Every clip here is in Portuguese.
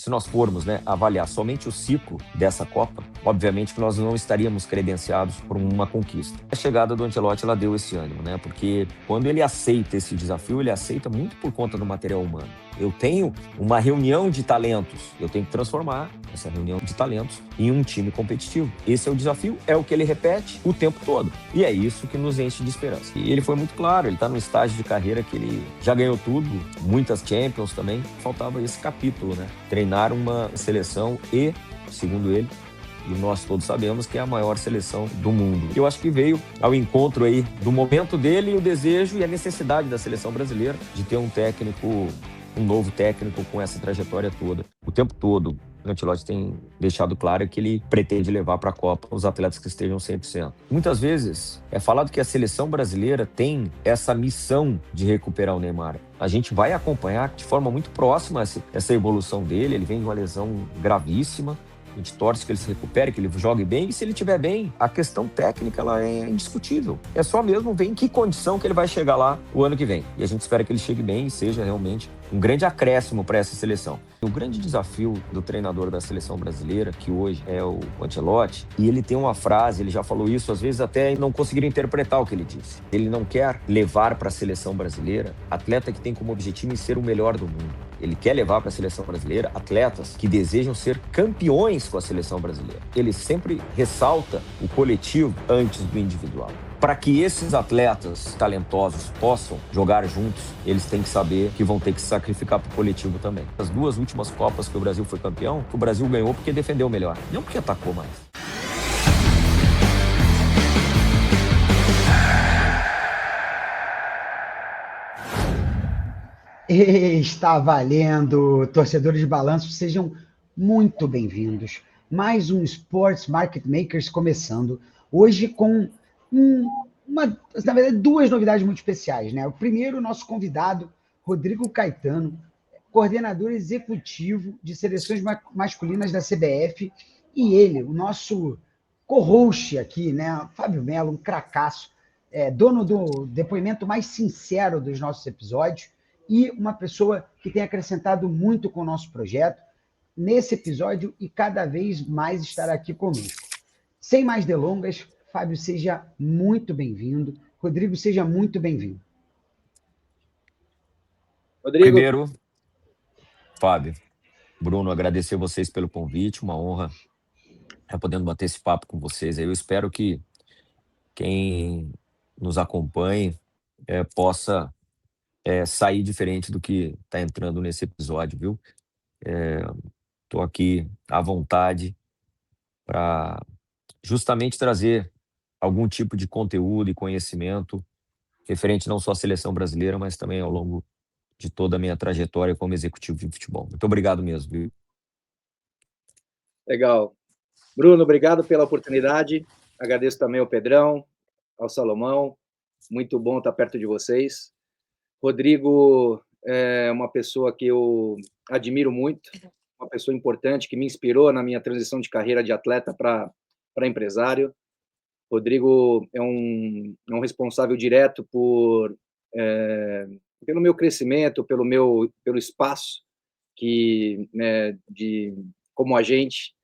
se nós formos, né, avaliar somente o ciclo dessa Copa, obviamente que nós não estaríamos credenciados por uma conquista. A chegada do Ancelotti, ela deu esse ânimo, né? Porque quando ele aceita esse desafio, ele aceita muito por conta do material humano. Eu tenho uma reunião de talentos, eu tenho que transformar essa reunião de talentos em um time competitivo. Esse é o desafio, é o que ele repete o tempo todo. E é isso que nos enche de esperança. E ele foi muito claro, ele está num estágio de carreira que ele já ganhou tudo, muitas Champions também. Faltava esse capítulo, né? Treinar uma seleção e, segundo ele, e nós todos sabemos que é a maior seleção do mundo. Eu acho que veio ao encontro aí do momento dele, o desejo e a necessidade da seleção brasileira de ter um técnico, um novo técnico com essa trajetória toda. O tempo todo, o Ancelotti tem deixado claro que ele pretende levar para a Copa os atletas que estejam 100%. Muitas vezes é falado que a seleção brasileira tem essa missão de recuperar o Neymar. A gente vai acompanhar de forma muito próxima essa evolução dele. Ele vem de uma lesão gravíssima. A gente torce que ele se recupere, que ele jogue bem. E se ele estiver bem, a questão técnica ela é indiscutível. É só mesmo ver em que condição que ele vai chegar lá o ano que vem. E a gente espera que ele chegue bem e seja realmente um grande acréscimo para essa seleção. O grande desafio do treinador da seleção brasileira, que hoje é o Ancelotti, e ele tem uma frase, ele já falou isso, às vezes até não conseguiram interpretar o que ele disse. Ele não quer levar para a seleção brasileira atleta que tem como objetivo ser o melhor do mundo. Ele quer levar para a seleção brasileira atletas que desejam ser campeões com a seleção brasileira. Ele sempre ressalta o coletivo antes do individual. Para que esses atletas talentosos possam jogar juntos, eles têm que saber que vão ter que se sacrificar para o coletivo também. As duas últimas Copas que o Brasil foi campeão, o Brasil ganhou porque defendeu melhor, não porque atacou mais. Está valendo, torcedores de balanço, sejam muito bem-vindos. Mais um Sports Market Makers começando, hoje com na verdade, duas novidades muito especiais, né? O primeiro, nosso convidado, Rodrigo Caetano, coordenador executivo de seleções masculinas da CBF, e ele, o nosso co-host aqui, né? Fábio Melo, um cracaço, dono do depoimento mais sincero dos nossos episódios, e uma pessoa que tem acrescentado muito com o nosso projeto nesse episódio e cada vez mais estará aqui conosco. Sem mais delongas, Fábio, seja muito bem-vindo. Rodrigo, seja muito bem-vindo. Rodrigo. Primeiro, Fábio, Bruno, agradecer vocês pelo convite, uma honra estar podendo bater esse papo com vocês. Eu espero que quem nos acompanhe possa sair diferente do que está entrando nesse episódio, viu? Estou aqui à vontade para justamente trazer algum tipo de conteúdo e conhecimento referente não só à seleção brasileira, mas também ao longo de toda a minha trajetória como executivo de futebol. Muito obrigado mesmo, viu? Legal. Bruno, obrigado pela oportunidade. Agradeço também ao Pedrão, ao Salomão. Muito bom estar perto de vocês. Rodrigo é uma pessoa que eu admiro muito, uma pessoa importante que me inspirou na minha transição de carreira de atleta para empresário. Rodrigo é um responsável direto pelo meu crescimento, pelo espaço que, né, como agente.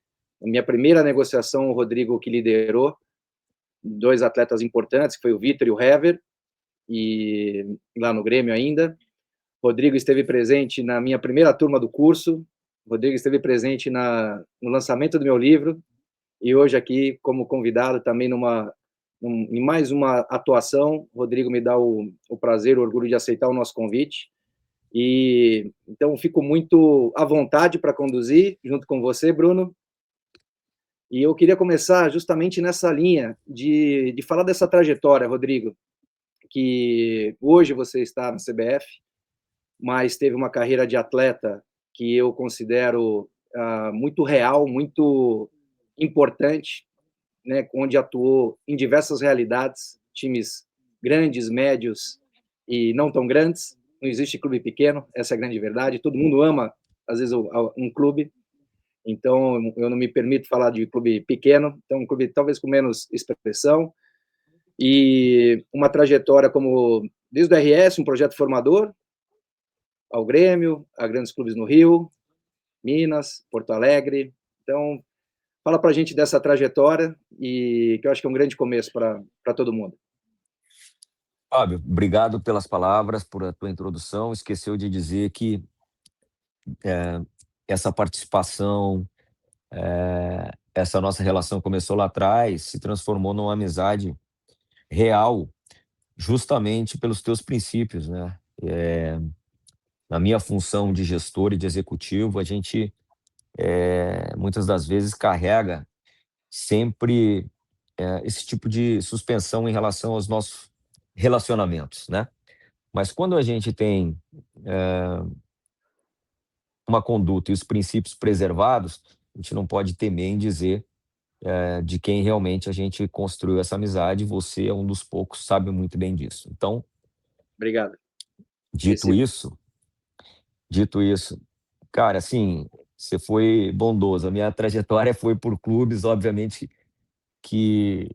A minha primeira negociação, o Rodrigo que liderou, dois atletas importantes, que foi o Vitor e o Hever, e lá no Grêmio ainda. Rodrigo esteve presente na minha primeira turma do curso, Rodrigo esteve presente no lançamento do meu livro, e hoje aqui como convidado também em mais uma atuação. Rodrigo me dá o prazer, o orgulho de aceitar o nosso convite, e então fico muito à vontade para conduzir junto com você, Bruno. E eu queria começar justamente nessa linha de falar dessa trajetória, Rodrigo, que hoje você está na CBF, mas teve uma carreira de atleta que eu considero muito real, muito importante, né, onde atuou em diversas realidades, times grandes, médios e não tão grandes. Não existe clube pequeno, essa é a grande verdade. Todo mundo ama, às vezes, um clube. Então, eu não me permito falar de clube pequeno, então um clube talvez com menos expressão, e uma trajetória como, desde o RS, um projeto formador, ao Grêmio, a grandes clubes no Rio, Minas, Porto Alegre. Então, fala para a gente dessa trajetória, e que eu acho que é um grande começo para todo mundo. Fábio, obrigado pelas palavras, por a tua introdução. Esqueceu de dizer que essa participação, essa nossa relação começou lá atrás, se transformou numa amizade real, justamente pelos teus princípios, né? Na minha função de gestor e de executivo, a gente muitas das vezes carrega sempre esse tipo de suspensão em relação aos nossos relacionamentos, né? Mas quando a gente tem uma conduta e os princípios preservados, a gente não pode temer em dizer de quem realmente a gente construiu essa amizade. Você é um dos poucos, sabe muito bem disso. Então, Obrigado. dito isso, cara, assim, você foi bondoso. A minha trajetória foi por clubes, obviamente, que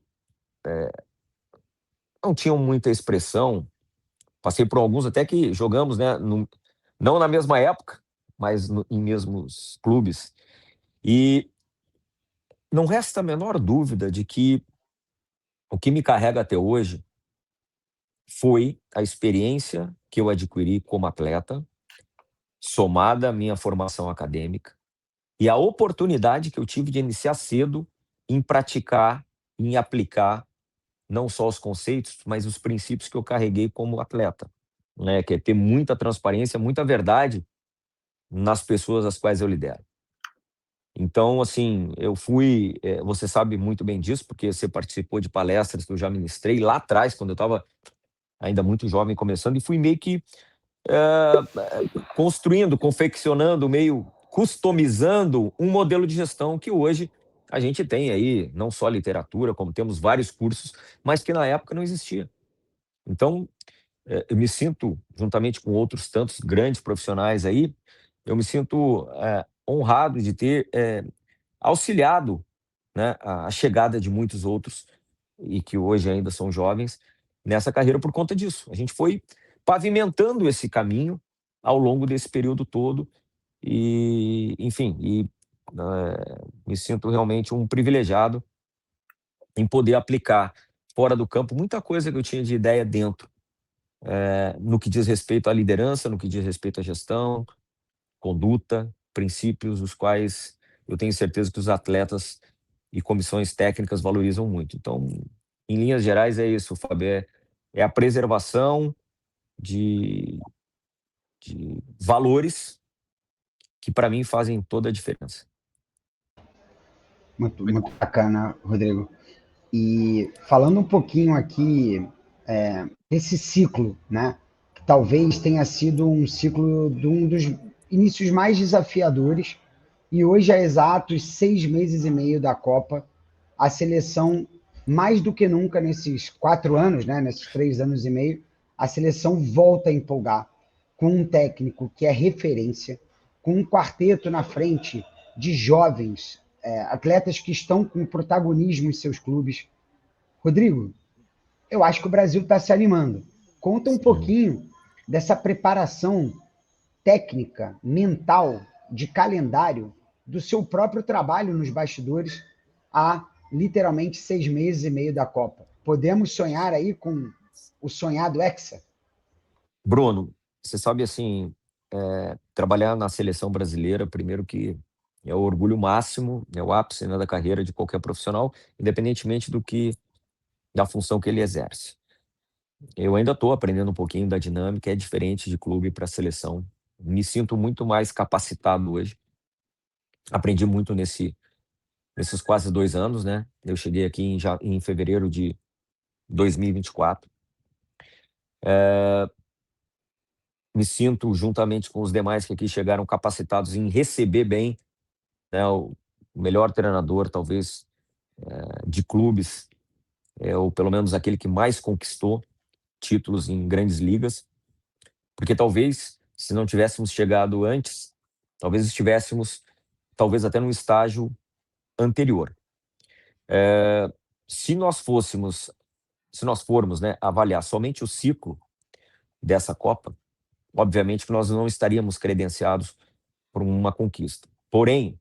não tinham muita expressão. Passei por alguns até que jogamos, né, não na mesma época, mas em mesmos clubes. E não resta a menor dúvida de que o que me carrega até hoje foi a experiência que eu adquiri como atleta, somada à minha formação acadêmica, e a oportunidade que eu tive de iniciar cedo em praticar, em aplicar não só os conceitos, mas os princípios que eu carreguei como atleta, né? Que é ter muita transparência, muita verdade nas pessoas às quais eu lidero. Então, assim, eu fui, você sabe muito bem disso, porque você participou de palestras que eu já ministrei lá atrás, quando eu estava ainda muito jovem, começando, e fui meio que construindo, confeccionando, meio customizando um modelo de gestão que hoje a gente tem aí, não só literatura, como temos vários cursos, mas que na época não existia. Então, eu me sinto, juntamente com outros tantos grandes profissionais aí, eu me sinto honrado de ter auxiliado, né, a chegada de muitos outros, e que hoje ainda são jovens, nessa carreira por conta disso. A gente foi pavimentando esse caminho ao longo desse período todo e, enfim, me sinto realmente um privilegiado em poder aplicar fora do campo muita coisa que eu tinha de ideia dentro, no que diz respeito à liderança, no que diz respeito à gestão, conduta, princípios, os quais eu tenho certeza que os atletas e comissões técnicas valorizam muito. Então, em linhas gerais, é isso, Fábio. É a preservação de valores que, para mim, fazem toda a diferença. Muito, muito bacana, Rodrigo. E falando um pouquinho aqui desse ciclo, né? Que talvez tenha sido um ciclo de um dos inícios mais desafiadores. E hoje, há exatos 6 meses e meio da Copa, a seleção, mais do que nunca nesses 4 anos, né? Nesses 3 anos e meio, a seleção volta a empolgar com um técnico que é referência, com um quarteto na frente de jovens, atletas que estão com protagonismo em seus clubes. Rodrigo, eu acho que o Brasil está se animando. Conta um Sim. pouquinho dessa preparação técnica, mental, de calendário, do seu próprio trabalho nos bastidores há literalmente 6 meses e meio da Copa. Podemos sonhar aí com o sonhado Hexa? Bruno, você sabe, assim, trabalhar na seleção brasileira, primeiro que é o orgulho máximo, é o ápice, né, da carreira de qualquer profissional, independentemente da função que ele exerce. Eu ainda estou aprendendo um pouquinho da dinâmica, é diferente de clube para seleção. Me sinto muito mais capacitado hoje. Aprendi muito nesses quase 2 anos, né? Eu cheguei aqui em fevereiro de 2024. Me sinto, juntamente com os demais que aqui chegaram, capacitados em receber bem, né, o melhor treinador, talvez, de clubes, ou pelo menos aquele que mais conquistou títulos em grandes ligas, porque talvez, se não tivéssemos chegado antes, talvez estivéssemos, talvez até num estágio anterior. Se nós fôssemos, se nós formos, né, avaliar somente o ciclo dessa Copa, obviamente que nós não estaríamos credenciados por uma conquista. Porém,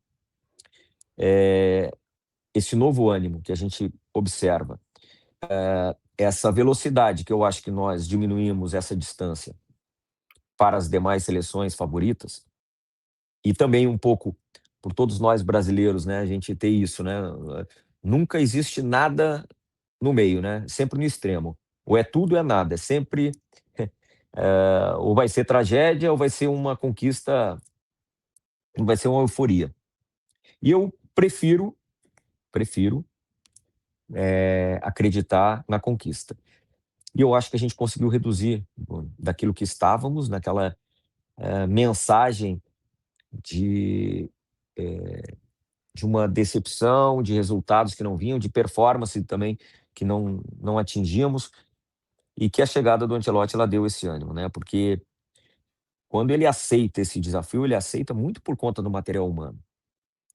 esse novo ânimo que a gente observa, essa velocidade que eu acho que nós diminuímos essa distância para as demais seleções favoritas, e também um pouco por todos nós brasileiros, né, a gente ter isso, né, nunca existe nada no meio, né, sempre no extremo. Ou é tudo ou é nada, é sempre ou vai ser tragédia ou vai ser uma conquista, vai ser uma euforia. E eu prefiro acreditar na conquista. E eu acho que a gente conseguiu reduzir daquilo que estávamos, naquela mensagem de, de uma decepção, de resultados que não vinham, de performance também que não atingíamos, e que a chegada do Ancelotti ela deu esse ânimo, né? Porque quando ele aceita esse desafio, ele aceita muito por conta do material humano.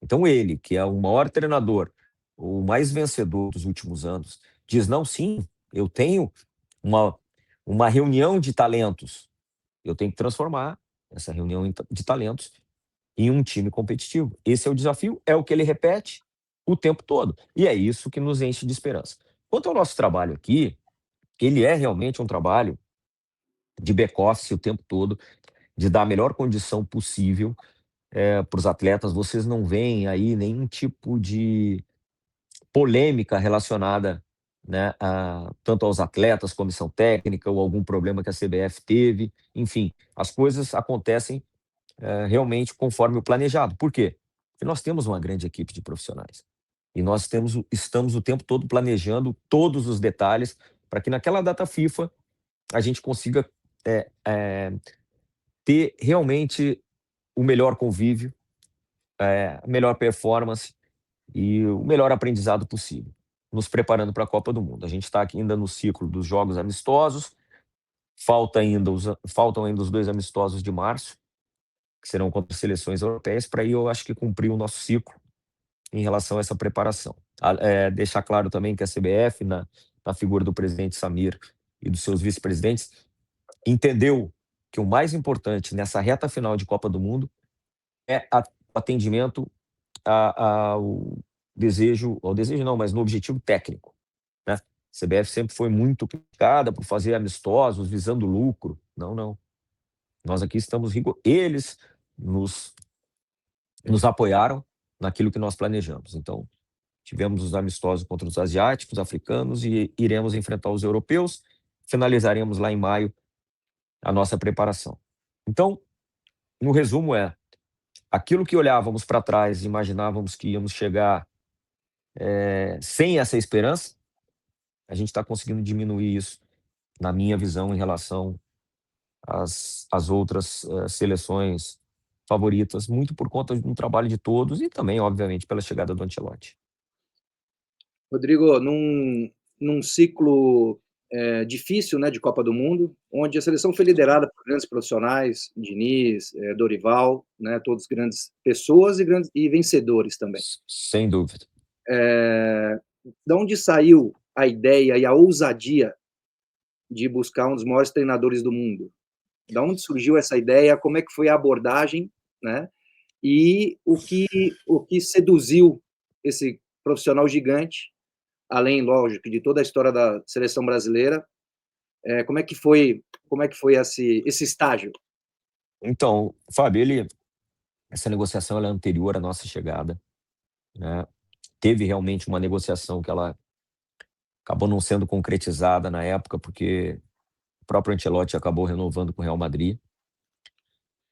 Então ele, que é o maior treinador, o mais vencedor dos últimos anos, diz: não, sim, eu tenho uma, uma reunião de talentos. Eu tenho que transformar essa reunião de talentos em um time competitivo. Esse é o desafio, é o que ele repete o tempo todo. E é isso que nos enche de esperança. Quanto ao nosso trabalho aqui, ele é realmente um trabalho de back-office o tempo todo, de dar a melhor condição possível para os atletas. Vocês não veem aí nenhum tipo de polêmica relacionada, né, tanto aos atletas, comissão técnica ou algum problema que a CBF teve. Enfim, as coisas acontecem realmente conforme o planejado. Por quê? Porque nós temos uma grande equipe de profissionais. E nós estamos o tempo todo planejando todos os detalhes para que naquela data FIFA a gente consiga ter realmente o melhor convívio, a melhor performance e o melhor aprendizado possível, nos preparando para a Copa do Mundo. A gente está aqui ainda no ciclo dos jogos amistosos, faltam ainda os 2 amistosos de março, que serão contra seleções europeias, para aí eu acho que cumprir o nosso ciclo em relação a essa preparação. Deixar claro também que a CBF, na figura do presidente Samir e dos seus vice-presidentes, entendeu que o mais importante nessa reta final de Copa do Mundo é o atendimento ao desejo não, mas no objetivo técnico, né? A CBF sempre foi muito criticada por fazer amistosos visando lucro. Não, não. Nós aqui estamos eles nos apoiaram naquilo que nós planejamos. Então, tivemos os amistosos contra os asiáticos, africanos e iremos enfrentar os europeus. Finalizaremos lá em maio a nossa preparação. Então, no resumo aquilo que olhávamos para trás, imaginávamos que íamos chegar sem essa esperança, a gente está conseguindo diminuir isso, na minha visão, em relação às outras seleções favoritas, muito por conta do trabalho de todos e também, obviamente, pela chegada do Ancelotti. Rodrigo, num ciclo difícil, né, de Copa do Mundo, onde a seleção foi liderada por grandes profissionais, Diniz, Dorival, né, todos grandes pessoas e vencedores também. Sem dúvida. Da onde saiu a ideia e a ousadia de buscar um dos maiores treinadores do mundo? Da onde surgiu essa ideia? Como é que foi a abordagem, né? E o que seduziu esse profissional gigante, além, lógico, de toda a história da seleção brasileira? Como é que foi esse estágio? Então, Fábio, essa negociação ela é anterior à nossa chegada, né? Teve realmente uma negociação que ela acabou não sendo concretizada na época, porque o próprio Ancelotti acabou renovando com o Real Madrid.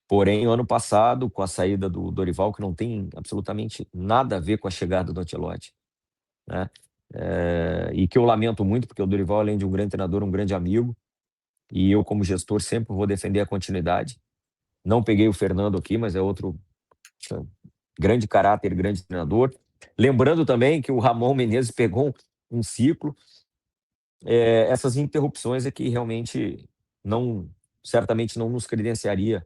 Porém, ano passado, com a saída do Dorival, que não tem absolutamente nada a ver com a chegada do Ancelotti, né? E que eu lamento muito, porque o Dorival, além de um grande treinador, um grande amigo, e eu, como gestor, sempre vou defender a continuidade. Não peguei o Fernando aqui, mas é outro grande caráter, grande treinador. Lembrando também que o Ramon Menezes pegou um ciclo. Essas interrupções é que realmente certamente não nos credenciaria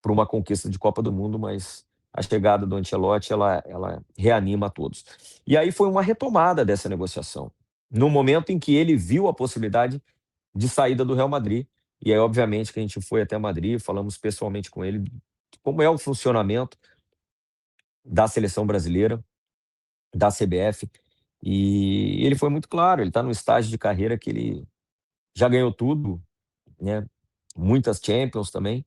para uma conquista de Copa do Mundo, mas a chegada do Ancelotti, ela reanima a todos. E aí foi uma retomada dessa negociação, no momento em que ele viu a possibilidade de saída do Real Madrid. E aí, obviamente, que a gente foi até Madrid, falamos pessoalmente com ele como é o funcionamento da seleção brasileira, da CBF, e ele foi muito claro, ele está num estágio de carreira que ele já ganhou tudo, né? Muitas Champions também,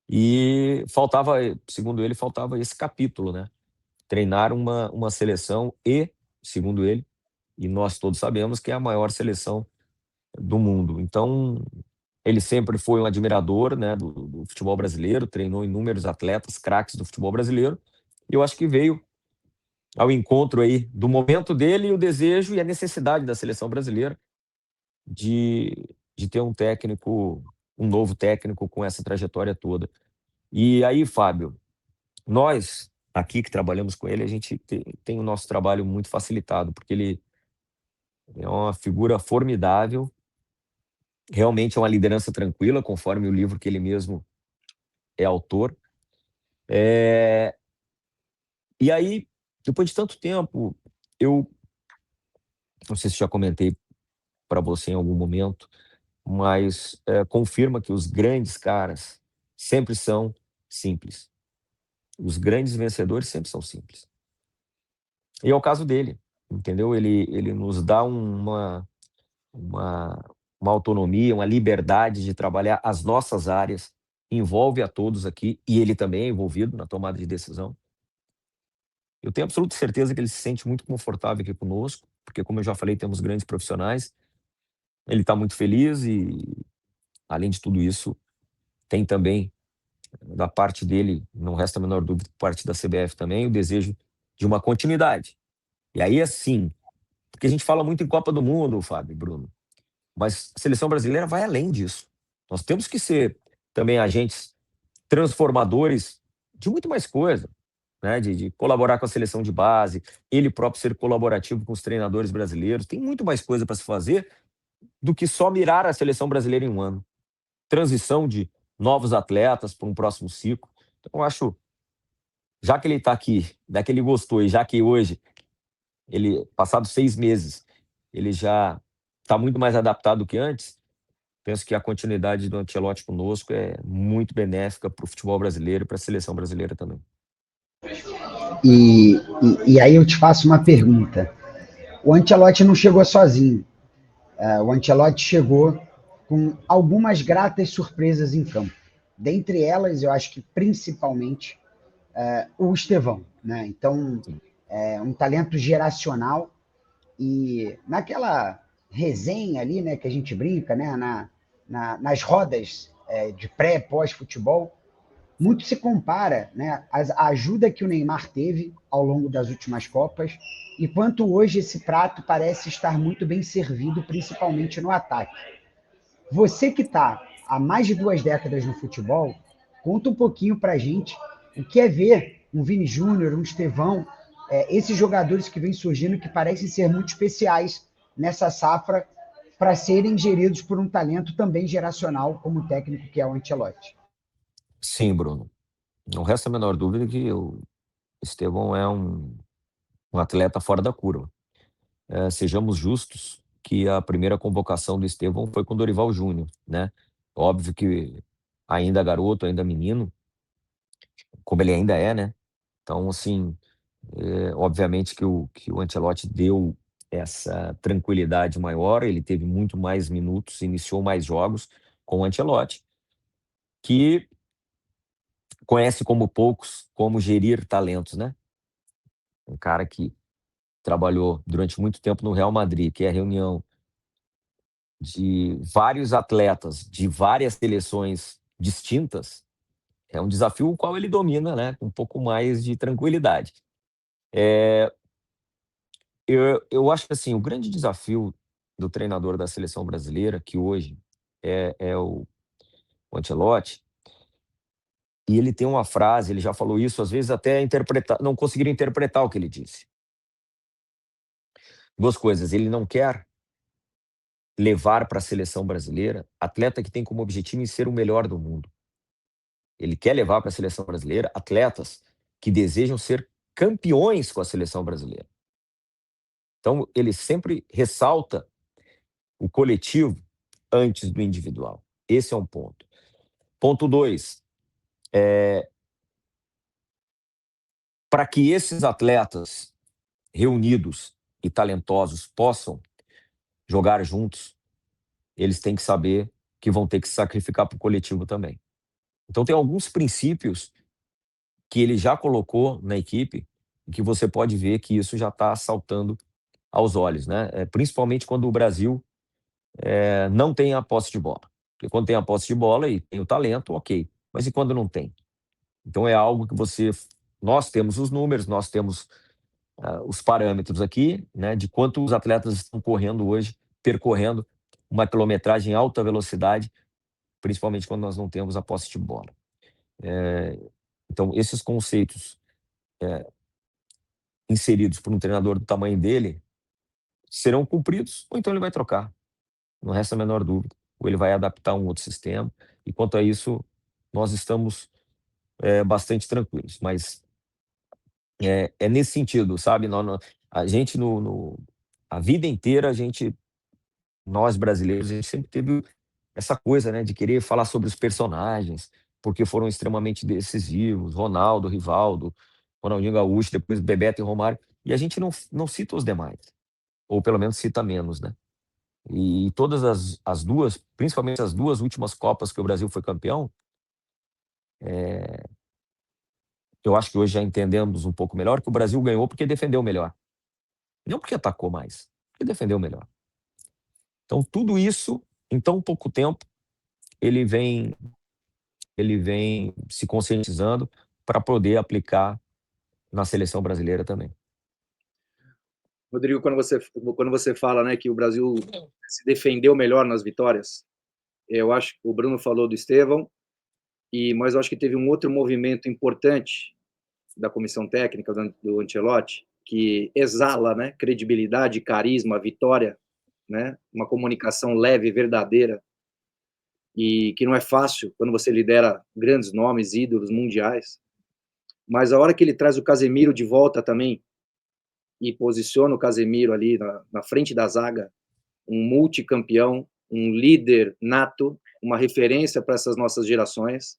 e faltava, segundo ele, faltava esse capítulo, né? Treinar uma seleção e, segundo ele, e nós todos sabemos que é a maior seleção do mundo. Então, ele sempre foi um admirador, né, do futebol brasileiro, treinou inúmeros atletas, craques do futebol brasileiro, e eu acho que veio ao encontro aí do momento dele e o desejo e a necessidade da seleção brasileira de, de ter um técnico, um novo técnico com essa trajetória toda. E aí, Fábio, nós aqui que trabalhamos com ele, a gente tem o nosso trabalho muito facilitado, porque ele é uma figura formidável, realmente é uma liderança tranquila, conforme o livro que ele mesmo é autor. E aí, depois de tanto tempo, eu não sei se já comentei para você em algum momento, mas confirma que os grandes caras sempre são simples. Os grandes vencedores sempre são simples. E é o caso dele, entendeu? Ele nos dá uma, uma autonomia, uma liberdade de trabalhar as nossas áreas, envolve a todos aqui, e ele também é envolvido na tomada de decisão. Eu tenho absoluta certeza que ele se sente muito confortável aqui conosco, porque, como eu já falei, temos grandes profissionais. Ele está muito feliz e, além de tudo isso, tem também, da parte dele, não resta a menor dúvida, parte da CBF também, o desejo de uma continuidade. E aí, assim, porque a gente fala muito em Copa do Mundo, Fábio e Bruno, mas a seleção brasileira vai além disso. Nós temos que ser também agentes transformadores de muito mais coisa, né? De colaborar com a seleção de base, ele próprio ser colaborativo com os treinadores brasileiros. Tem muito mais coisa para se fazer do que só mirar a seleção brasileira em um ano. Transição de novos atletas para um próximo ciclo. Então, eu acho, já que ele está aqui, já que ele gostou, e já que hoje, ele, passados 6 meses, ele já está muito mais adaptado do que antes, penso que a continuidade do Ancelotti conosco é muito benéfica para o futebol brasileiro e para a seleção brasileira também. E aí eu te faço uma pergunta. O Ancelotti não chegou sozinho. O Ancelotti chegou com algumas gratas surpresas em campo. Dentre elas, eu acho que principalmente o Estevão, né? Então, é um talento geracional e naquela resenha ali, né, que a gente brinca, né, nas rodas de pré, pós-futebol, muito se compara, né, a ajuda que o Neymar teve ao longo das últimas Copas e quanto hoje esse prato parece estar muito bem servido, principalmente no ataque. Você que está há mais de 2 décadas no futebol, conta um pouquinho para a gente o que é ver um Vini Júnior, um Estevão, esses jogadores que vêm surgindo que parecem ser muito especiais nessa safra para serem geridos por um talento também geracional como o técnico que é o Ancelotti. Sim, Bruno. Não resta a menor dúvida que o Estevão é um atleta fora da curva. Sejamos justos que a primeira convocação do Estevão foi com o Dorival Júnior, né? Óbvio que ainda garoto, ainda menino, como ele ainda é, né? Então, assim, obviamente que o Ancelotti deu essa tranquilidade maior, ele teve muito mais minutos, iniciou mais jogos com o Ancelotti, que conhece como poucos como gerir talentos, né? Um cara que trabalhou durante muito tempo no Real Madrid, que é a reunião de vários atletas de várias seleções distintas, é um desafio o qual ele domina, né, com um pouco mais de tranquilidade. Eu acho que assim, o grande desafio do treinador da seleção brasileira, que hoje é o Ancelotti, e ele tem uma frase, ele já falou isso, às vezes até interpretar, não conseguiram interpretar o que ele disse. Duas coisas, ele não quer levar para a seleção brasileira atleta que tem como objetivo em ser o melhor do mundo. Ele quer levar para a seleção brasileira atletas que desejam ser campeões com a seleção brasileira. Então, ele sempre ressalta o coletivo antes do individual. Esse é um ponto. Ponto 2, para que esses atletas reunidos e talentosos possam jogar juntos, eles têm que saber que vão ter que se sacrificar para o coletivo também. Então tem alguns princípios que ele já colocou na equipe, e que você pode ver que isso já está saltando aos olhos, né? Principalmente quando o Brasil não tem a posse de bola. Porque quando tem a posse de bola e tem o talento, ok. Mas e quando não tem? Então é algo que nós temos os números, nós temos os parâmetros aqui, né, de quanto os atletas estão correndo hoje, percorrendo uma quilometragem em alta velocidade, principalmente quando nós não temos a posse de bola. Então, esses conceitos inseridos por um treinador do tamanho dele serão cumpridos, ou então ele vai trocar. Não resta a menor dúvida. Ou ele vai adaptar um outro sistema. E quanto a isso, nós estamos bastante tranquilos. Mas é nesse sentido, sabe? A gente, a vida inteira, nós brasileiros, a gente sempre teve essa coisa, né, de querer falar sobre os personagens, porque foram extremamente decisivos, Ronaldo, Rivaldo, Ronaldinho Gaúcho, depois Bebeto e Romário, e a gente não cita os demais, ou pelo menos cita menos, né? E todas as duas, principalmente as duas últimas Copas que o Brasil foi campeão, eu acho que hoje já entendemos um pouco melhor que o Brasil ganhou porque defendeu melhor. Não porque atacou mais, porque defendeu melhor. Então, tudo isso, em tão pouco tempo, ele vem se conscientizando para poder aplicar na seleção brasileira também. Rodrigo, quando você fala, né, que o Brasil se defendeu melhor nas vitórias, eu acho que o Bruno falou do Estevão, mas eu acho que teve um outro movimento importante da comissão técnica do Ancelotti, que exala, né, credibilidade, carisma, vitória, né, uma comunicação leve, verdadeira, e que não é fácil quando você lidera grandes nomes, ídolos mundiais. Mas a hora que ele traz o Casemiro de volta também, e posiciona o Casemiro ali na frente da zaga, um multicampeão, um líder nato, uma referência para essas nossas gerações.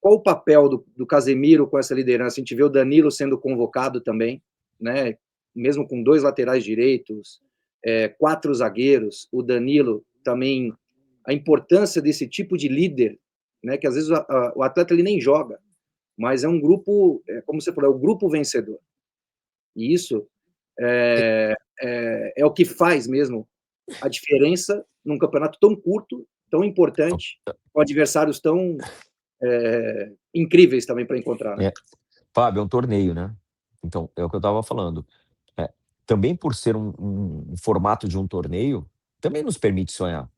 Qual o papel do Casemiro com essa liderança? A gente vê o Danilo sendo convocado também, né? Mesmo com 2 laterais direitos, 4 zagueiros, o Danilo também, a importância desse tipo de líder, né? Que às vezes o atleta ele nem joga, mas é um grupo, como você falou, é o grupo vencedor. E isso é o que faz mesmo a diferença num campeonato tão curto, tão importante, com adversários tão incríveis também para encontrar, né? Fábio, é um torneio, né? Então, é o que eu estava falando. Também por ser um formato de um torneio, também nos permite sonhar.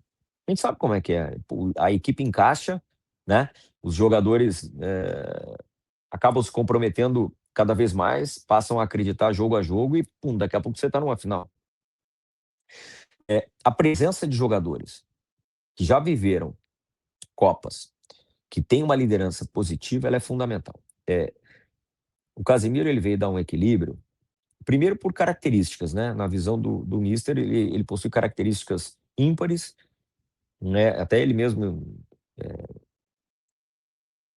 A gente sabe como é que é. A equipe encaixa, né? Os jogadores acabam se comprometendo cada vez mais, passam a acreditar jogo a jogo e, pum, daqui a pouco você está numa final. A presença de jogadores que já viveram Copas, que tem uma liderança positiva, ela é fundamental. O Casemiro ele veio dar um equilíbrio, primeiro por características, né? Na visão do Mister, ele possui características ímpares, né? Até ele mesmo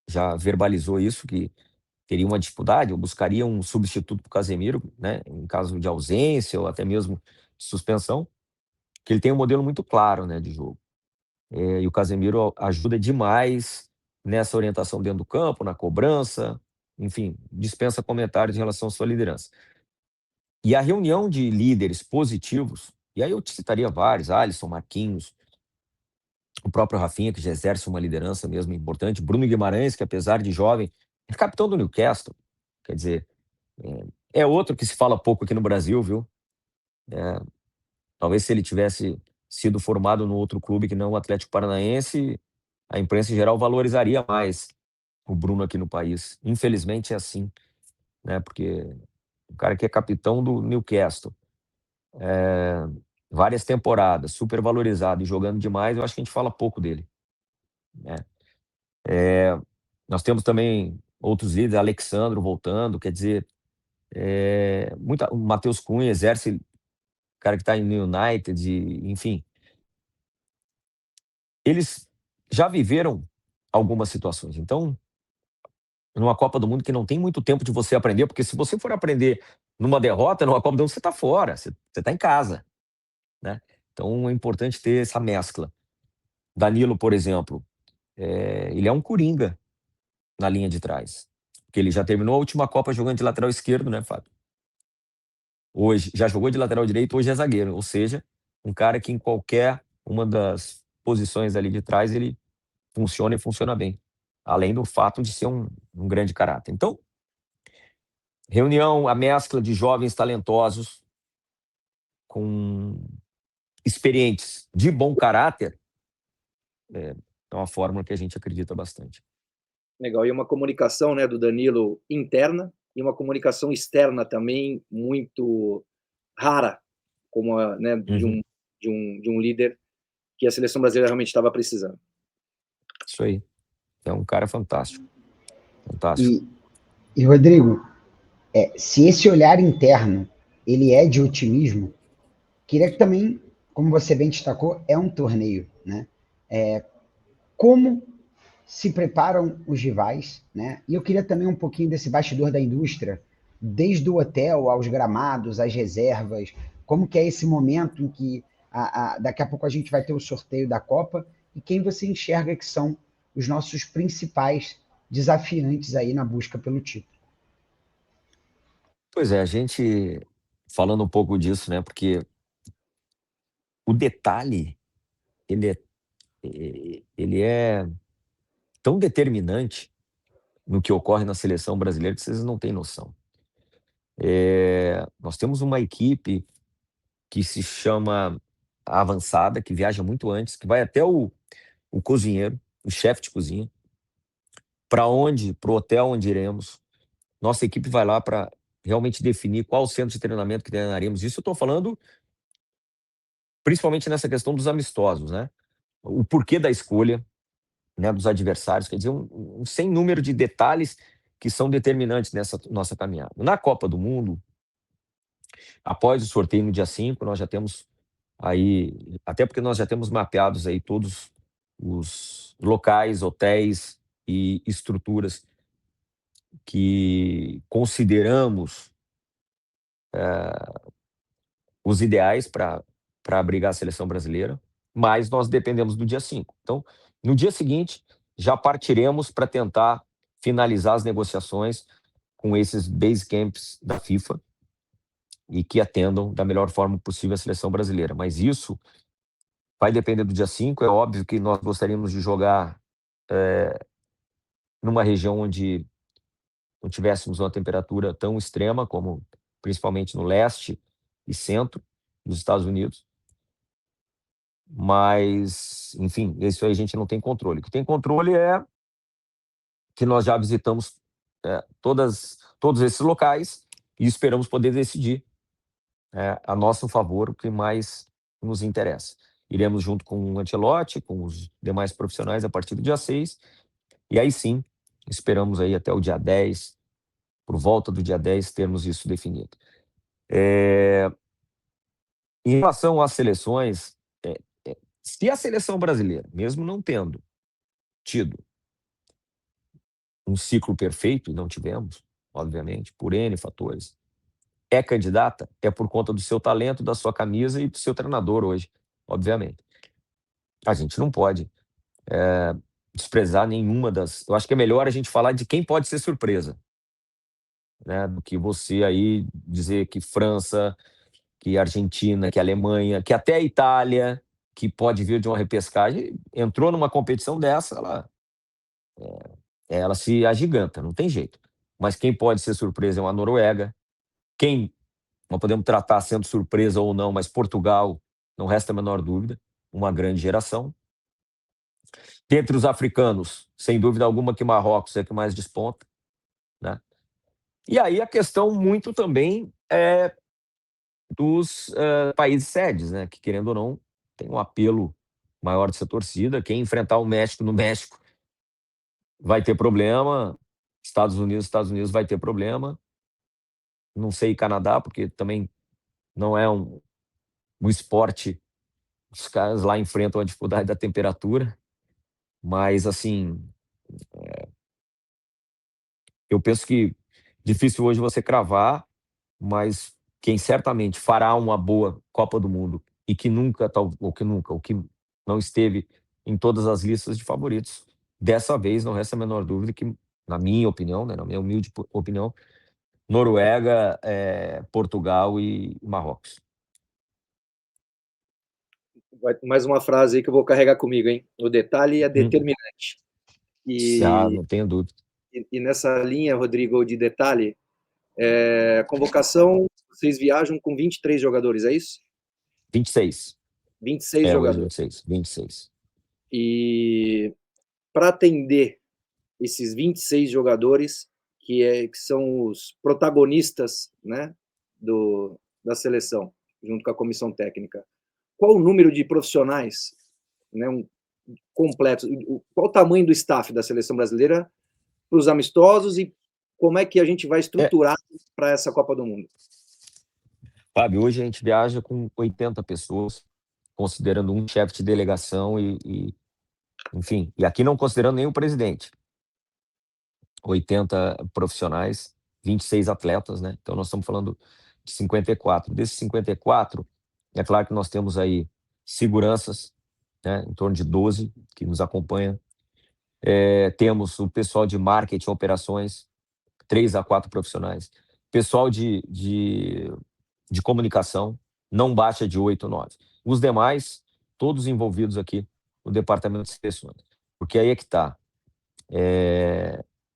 já verbalizou isso, que teria uma dificuldade, ou buscaria um substituto para o Casemiro, né? Em caso de ausência ou até mesmo de suspensão, que ele tem um modelo muito claro, né, de jogo. E o Casemiro ajuda demais nessa orientação dentro do campo, na cobrança, enfim, dispensa comentários em relação à sua liderança. E a reunião de líderes positivos, e aí eu te citaria vários, Alisson, Marquinhos, o próprio Rafinha, que já exerce uma liderança mesmo importante, Bruno Guimarães, que apesar de jovem, é capitão do Newcastle, quer dizer, é outro que se fala pouco aqui no Brasil, viu? Talvez se ele tivesse sido formado no outro clube que não o Atlético Paranaense, a imprensa em geral valorizaria mais o Bruno aqui no país. Infelizmente é assim, né? Porque o cara que é capitão do Newcastle, várias temporadas, super valorizado e jogando demais, eu acho que a gente fala pouco dele, né? Nós temos também outros líderes, Alexandro voltando, quer dizer, o Matheus Cunha exerce, cara que está no United, enfim. Eles já viveram algumas situações, então numa Copa do Mundo que não tem muito tempo de você aprender, porque se você for aprender numa derrota, numa Copa do Mundo, você está fora, você está em casa, né? Então é importante ter essa mescla. Danilo, por exemplo, ele é um coringa na linha de trás, porque ele já terminou a última Copa jogando de lateral esquerdo, né, Fábio? Hoje já jogou de lateral direito, hoje é zagueiro, ou seja, um cara que em qualquer uma das posições ali de trás ele funciona e funciona bem, além do fato de ser um grande caráter. Então, reunião, a mescla de jovens talentosos com experientes de bom caráter é uma fórmula que a gente acredita bastante. Legal. E uma comunicação, né, do Danilo interna e uma comunicação externa também muito rara, como a, né, de um líder que a seleção brasileira realmente estava precisando. Isso aí. É um cara fantástico. Fantástico. E Rodrigo, se esse olhar interno ele é de otimismo, queria que também, como você bem destacou, é um torneio, né? Como se preparam os rivais, né? E eu queria também um pouquinho desse bastidor da indústria, desde o hotel aos gramados, às reservas, como que é esse momento em que daqui a pouco a gente vai ter o sorteio da Copa e quem você enxerga que são os nossos principais desafiantes aí na busca pelo título. Pois é, a gente falando um pouco disso, né? Porque o detalhe, ele é tão determinante no que ocorre na seleção brasileira que vocês não têm noção. Nós temos uma equipe que se chama Avançada, que viaja muito antes, que vai até o cozinheiro, o chefe de cozinha, para onde, para o hotel onde iremos. Nossa equipe vai lá para realmente definir qual o centro de treinamento que treinaremos. Isso eu estou falando principalmente nessa questão dos amistosos, né? O porquê da escolha, né, dos adversários, quer dizer, um sem número de detalhes que são determinantes nessa nossa caminhada. Na Copa do Mundo, após o sorteio no dia 5, nós já temos aí, até porque nós já temos mapeados aí todos os locais, hotéis e estruturas que consideramos os ideais para abrigar a seleção brasileira, mas nós dependemos do dia 5. Então, no dia seguinte, já partiremos para tentar finalizar as negociações com esses base camps da FIFA e que atendam da melhor forma possível a seleção brasileira. Mas isso vai depender do dia 5. É óbvio que nós gostaríamos de jogar numa região onde não tivéssemos uma temperatura tão extrema como principalmente no leste e centro dos Estados Unidos. Mas, enfim, isso aí a gente não tem controle. O que tem controle é que nós já visitamos todos esses locais e esperamos poder decidir a nosso favor o que mais nos interessa. Iremos junto com o Ancelotti, com os demais profissionais a partir do dia 6, e aí sim, esperamos aí até o dia 10, por volta do dia 10, termos isso definido. Em relação às seleções, se a seleção brasileira, mesmo não tendo tido um ciclo perfeito, e não tivemos, obviamente, por N fatores, é candidata, é por conta do seu talento, da sua camisa e do seu treinador hoje, obviamente. A gente não pode desprezar nenhuma das... Eu acho que é melhor a gente falar de quem pode ser surpresa, né, do que você aí dizer que França, que Argentina, que Alemanha, que até a Itália, que pode vir de uma repescagem, entrou numa competição dessa, ela se agiganta, não tem jeito. Mas quem pode ser surpresa é uma Noruega. Quem nós podemos tratar sendo surpresa ou não, mas Portugal, não resta a menor dúvida, uma grande geração. Dentre os africanos, sem dúvida alguma que Marrocos é que mais desponta, né? E aí a questão muito também é dos países sedes, né? Que querendo ou não, tem um apelo maior de sua torcida. Quem enfrentar o México no México vai ter problema. Estados Unidos vai ter problema. Não sei Canadá, porque também não é um esporte. Os caras lá enfrentam a dificuldade da temperatura, mas assim, Eu penso que difícil hoje você cravar, mas quem certamente fará uma boa Copa do Mundo e que nunca, ou que não esteve em todas as listas de favoritos, dessa vez não resta a menor dúvida que, na minha opinião, né, na minha humilde opinião, Noruega, Portugal e Marrocos. Mais uma frase aí que eu vou carregar comigo, hein? O detalhe é determinante. Não tenho dúvida. E nessa linha, Rodrigo, de detalhe, convocação, vocês viajam com 23 jogadores, é isso? 26. 26 Hoje jogadores. 26. E para atender esses 26 jogadores, que são os protagonistas, né, da seleção, junto com a comissão técnica, qual o número de profissionais, né, completos, qual o tamanho do staff da seleção brasileira para os amistosos e como é que a gente vai estruturar para essa Copa do Mundo? Fábio, hoje a gente viaja com 80 pessoas, considerando um chefe de delegação enfim, e aqui não considerando nem o presidente. 80 profissionais, 26 atletas, né? Então nós estamos falando de 54. Desses 54, é claro que nós temos aí seguranças, né, em torno de 12 que nos acompanham. Temos o pessoal de marketing, operações, 3 a 4 profissionais. Pessoal de comunicação, não baixa de 8 ou 9. Os demais, todos envolvidos aqui no departamento de seleções. Porque aí é que está.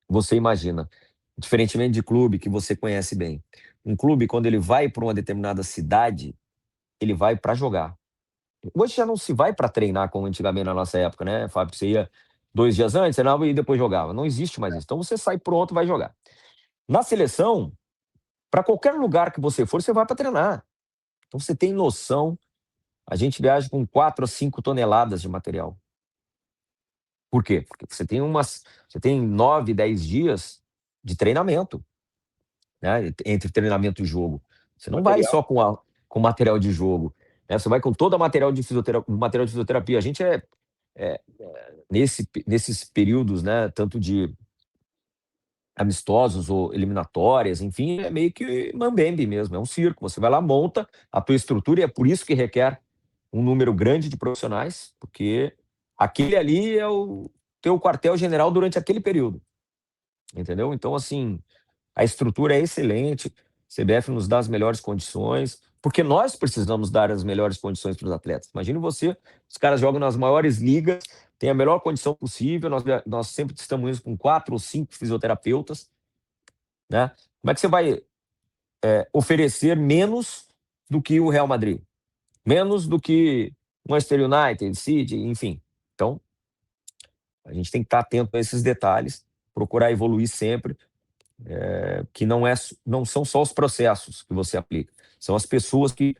Você imagina, diferentemente de clube que você conhece bem, um clube, quando ele vai para uma determinada cidade, ele vai para jogar. Hoje já não se vai para treinar como antigamente na nossa época, né, Fábio? Você ia 2 dias antes, treinava e depois jogava. Não existe mais isso. Então você sai pronto e vai jogar. Na seleção, para qualquer lugar que você for, você vai para treinar. Então você tem noção, a gente viaja com 4 a 5 toneladas de material. Por quê? Porque você tem 9, 10 dias de treinamento, né? Entre treinamento e jogo. Você não vai só com material de jogo, né? Você vai com todo o material de fisioterapia. A gente nesses períodos, né, tanto de amistosos ou eliminatórias, enfim, é meio que mambembe mesmo, é um circo. Você vai lá, monta a tua estrutura e é por isso que requer um número grande de profissionais, porque aquele ali é o teu quartel-general durante aquele período, entendeu? Então, assim, a estrutura é excelente, a CBF nos dá as melhores condições, porque nós precisamos dar as melhores condições para os atletas. Imagine você, os caras jogam nas maiores ligas, têm a melhor condição possível, nós sempre estamos com 4 ou 5 fisioterapeutas, né? Como é que você vai oferecer menos do que o Real Madrid? Menos do que o Manchester United, City, enfim. Então, a gente tem que estar atento a esses detalhes, procurar evoluir sempre, que não são só os processos que você aplica, são as pessoas que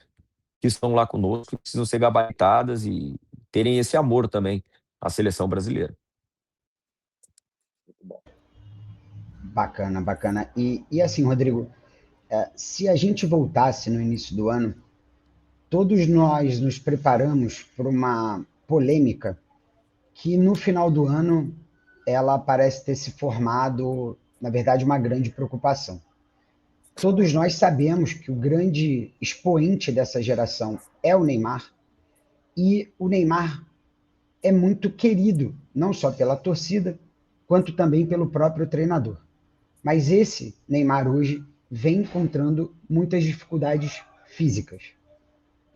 estão lá conosco, que precisam ser gabaritadas e terem esse amor também à seleção brasileira. Bacana, bacana. E assim, Rodrigo, se a gente voltasse no início do ano, todos nós nos preparamos para uma polêmica que no final do ano ela parece ter se formado, na verdade, uma grande preocupação. Todos nós sabemos que o grande expoente dessa geração é o Neymar, e o Neymar é muito querido, não só pela torcida, quanto também pelo próprio treinador. Mas esse Neymar hoje vem encontrando muitas dificuldades físicas.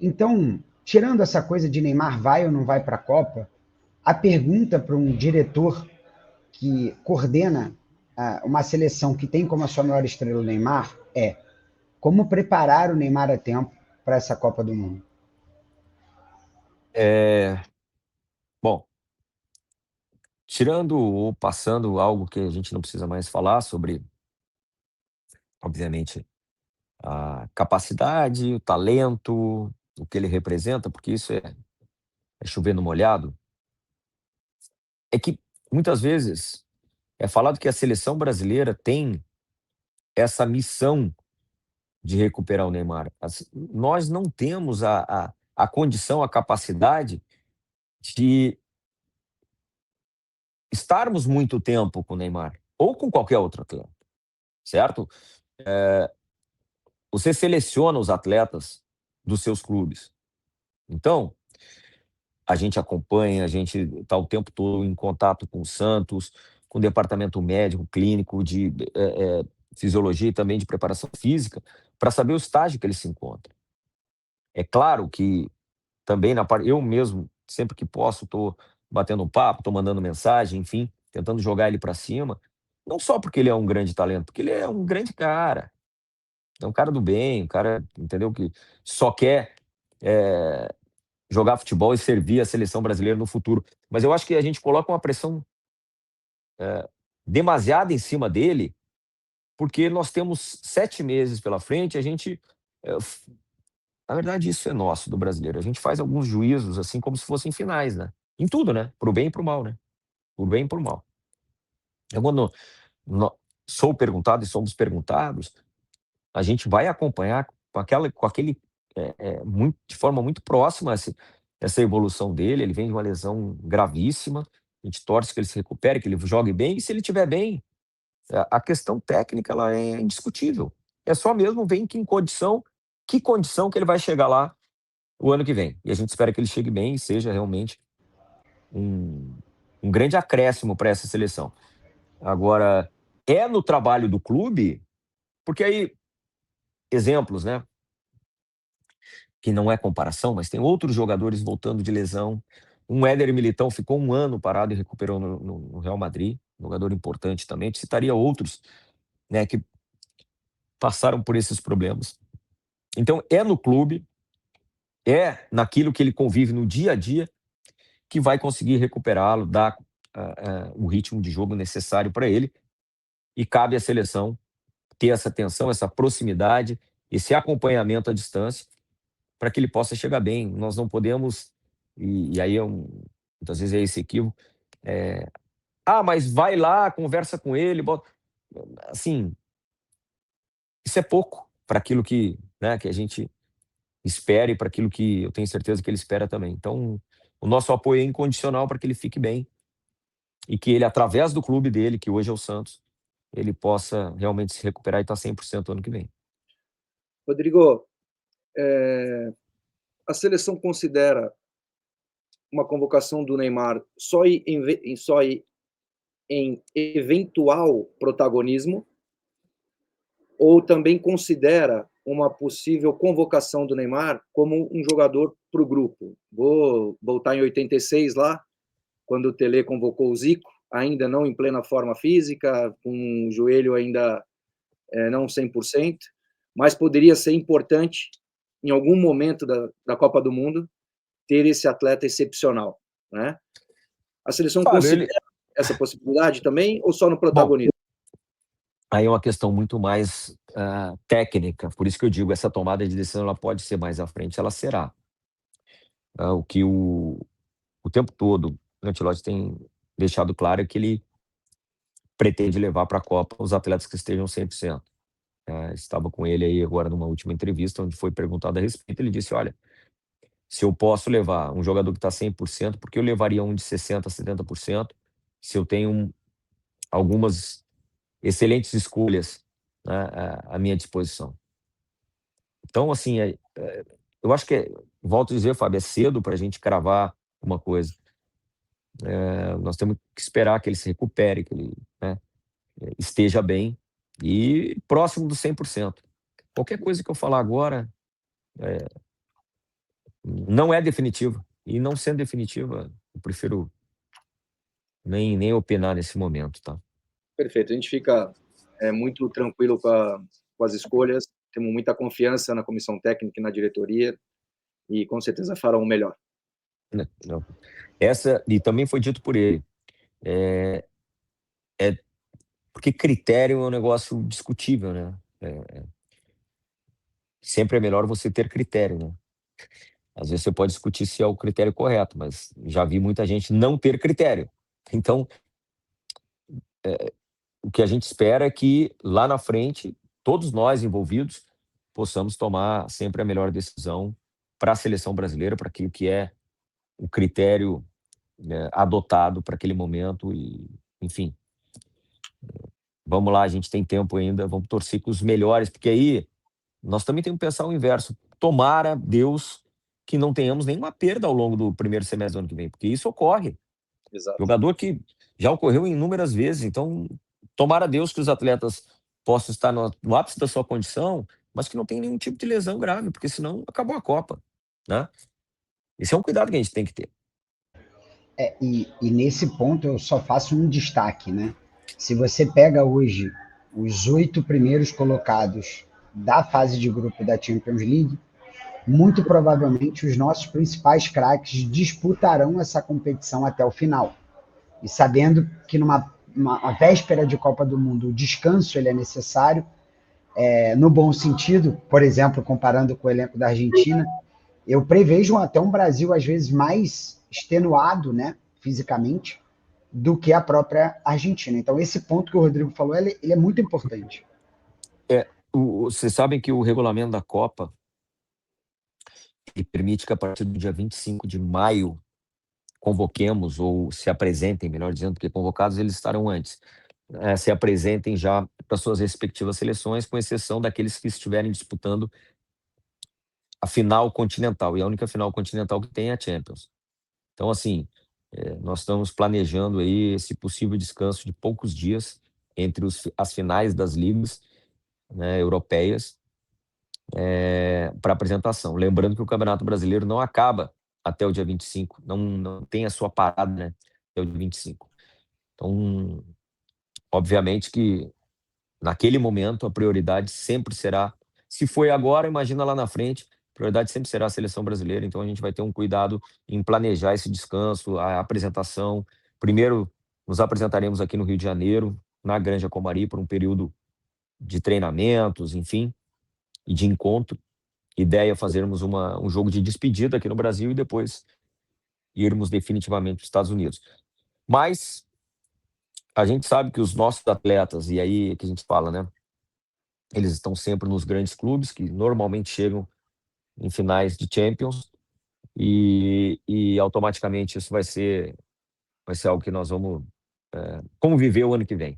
Então, tirando essa coisa de Neymar vai ou não vai para a Copa, a pergunta para um diretor que coordena uma seleção que tem como a sua maior estrela o Neymar é: como preparar o Neymar a tempo para essa Copa do Mundo? Bom, tirando ou passando algo que a gente não precisa mais falar sobre, obviamente, a capacidade, o talento, o que ele representa, porque isso é chover no molhado, é que muitas vezes é falado que a seleção brasileira tem essa missão de recuperar o Neymar. Nós não temos a condição, a capacidade de estarmos muito tempo com o Neymar, ou com qualquer outro atleta. certo? Você seleciona os atletas dos seus clubes. Então, a gente acompanha, a gente está o tempo todo em contato com o Santos, com o departamento médico, clínico, de fisiologia e também de preparação física, para saber o estágio que ele se encontra. É claro que também na parte, eu mesmo, sempre que posso, estou batendo um papo, estou mandando mensagem, enfim, tentando jogar ele para cima, não só porque ele é um grande talento, porque ele é um grande cara, é um cara do bem, um cara, entendeu, que só quer jogar futebol e servir a seleção brasileira no futuro. Mas eu acho que a gente coloca uma pressão demasiada em cima dele, porque nós temos 7 meses pela frente, a gente, na verdade isso é nosso, do brasileiro, a gente faz alguns juízos, assim, como se fossem finais, né, em tudo, né, pro bem e pro mal, né, pro bem e pro mal. Eu quando no sou perguntado e somos perguntados, a gente vai acompanhar com aquele, muito de forma muito próxima essa evolução dele. Ele vem de uma lesão gravíssima, a gente torce que ele se recupere, que ele jogue bem, e se ele estiver bem, a questão técnica ela é indiscutível. É só mesmo ver em que condição que ele vai chegar lá o ano que vem. E a gente espera que ele chegue bem e seja realmente um um grande acréscimo para essa seleção. Agora, é no trabalho do clube, porque aí exemplos, né, que não é comparação, mas tem outros jogadores voltando de lesão. Um Éder Militão ficou 1 ano parado e recuperou no Real Madrid, jogador importante também. Eu citaria outros, né, que passaram por esses problemas. Então é no clube, é naquilo que ele convive no dia a dia, que vai conseguir recuperá-lo, dar, o ritmo de jogo necessário para ele, e cabe à seleção ter essa atenção, essa proximidade, esse acompanhamento à distância, para que ele possa chegar bem. Nós não podemos, e aí muitas vezes é esse equívoco, mas vai lá, conversa com ele, bota, assim, isso é pouco para aquilo que, né, que a gente espera e para aquilo que eu tenho certeza que ele espera também. Então, o nosso apoio é incondicional para que ele fique bem e que ele, através do clube dele, que hoje é o Santos, ele possa realmente se recuperar e estar 100% ano que vem. Rodrigo, a seleção considera uma convocação do Neymar só em eventual protagonismo, ou também considera uma possível convocação do Neymar como um jogador para o grupo? Vou voltar em 86 lá, quando o Tele convocou o Zico, ainda não em plena forma física, com o joelho ainda não 100%, mas poderia ser importante, em algum momento da Copa do Mundo, ter esse atleta excepcional, né? A seleção Fábio, considera essa possibilidade também, ou só no bom, protagonismo? aí é uma questão muito mais técnica, por isso que eu digo, essa tomada de decisão ela pode ser mais à frente, ela será. O que o tempo todo o Ancelotti tem deixado claro é que ele pretende levar para a Copa os atletas que estejam 100%. Estava com ele aí agora numa última entrevista, onde foi perguntado a respeito, ele disse: olha, se eu posso levar um jogador que está 100%, porque eu levaria um de 60%, 70%, se eu tenho algumas excelentes escolhas, né, à minha disposição. Então, assim, eu acho que, volto a dizer, Fábio, é cedo para a gente cravar uma coisa. Nós temos que esperar que ele se recupere, que ele, né, esteja bem e próximo dos 100%. Qualquer coisa que eu falar agora não é definitiva. E não sendo definitiva, eu prefiro nem opinar nesse momento, tá? Perfeito, a gente fica muito tranquilo com as escolhas, temos muita confiança na comissão técnica e na diretoria, e com certeza farão o melhor. Não. Essa, e também foi dito por ele, é porque critério é um negócio discutível, né? Sempre é melhor você ter critério, né? Às vezes você pode discutir se é o critério correto, mas já vi muita gente não ter critério. Então, o que a gente espera é que lá na frente, todos nós envolvidos possamos tomar sempre a melhor decisão para a seleção brasileira, para aquilo que é o critério, né, adotado para aquele momento e, enfim, Vamos lá, a gente tem tempo ainda, vamos torcer com os melhores, porque aí nós também temos que pensar o inverso. Tomara, Deus, que não tenhamos nenhuma perda ao longo do primeiro semestre do ano que vem, porque isso ocorre. Exato. Jogador que já ocorreu inúmeras vezes, então tomara Deus que os atletas possam estar no ápice da sua condição, mas que não tenha nenhum tipo de lesão grave, porque senão acabou a Copa, né? Esse é um cuidado que a gente tem que ter. E nesse ponto eu só faço um destaque, né? Se você pega hoje os 8 primeiros colocados da fase de grupo da Champions League, muito provavelmente os nossos principais craques disputarão essa competição até o final. E sabendo que numa uma véspera de Copa do Mundo o descanso ele é necessário, no bom sentido, por exemplo, comparando com o elenco da Argentina, eu prevejo até um Brasil às vezes mais extenuado, né, fisicamente, do que a própria Argentina. Então esse ponto que o Rodrigo falou, ele é muito importante. Vocês sabem que o regulamento da Copa ele permite que a partir do dia 25 de maio convoquemos ou se apresentem, melhor dizendo, porque convocados eles estarão antes, se apresentem já para suas respectivas seleções, com exceção daqueles que estiverem disputando a final continental, e a única final continental que tem é a Champions. Então, assim, nós estamos planejando aí esse possível descanso de poucos dias entre as finais das ligas, né, europeias, para apresentação. Lembrando que o Campeonato Brasileiro não acaba até o dia 25, não tem a sua parada, né, até o dia 25. Então, obviamente que naquele momento a prioridade sempre será, se foi agora, imagina lá na frente, a prioridade sempre será a seleção brasileira, então a gente vai ter um cuidado em planejar esse descanso, a apresentação. Primeiro, nos apresentaremos aqui no Rio de Janeiro, na Granja Comari, por um período de treinamentos, enfim, e de encontro. Ideia é fazermos um jogo de despedida aqui no Brasil e depois irmos definitivamente para os Estados Unidos. Mas a gente sabe que os nossos atletas, e aí é que a gente fala, né? Eles estão sempre nos grandes clubes, que normalmente chegam em finais de Champions, e automaticamente isso vai ser algo que nós vamos conviver o ano que vem.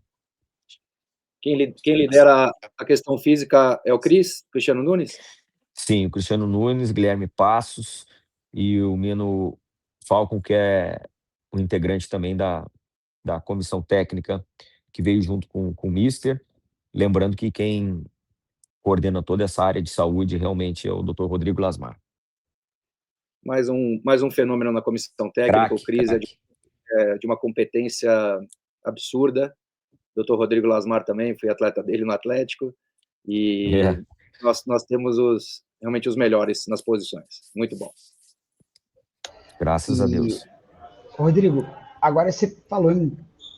Quem lidera a questão física é o Cristiano Nunes? Sim, o Cristiano Nunes, Guilherme Passos e o Mino Falcon, que é um integrante também da comissão técnica que veio junto com o Mister. Lembrando que quem coordena toda essa área de saúde realmente é o Dr. Rodrigo Lasmar. Mais um fenômeno na comissão técnica. O Cris é de uma competência absurda. Dr. Rodrigo Lasmar também, fui atleta dele no Atlético. E nós temos realmente os melhores nas posições. Muito bom. Graças a Deus. Rodrigo, agora você falou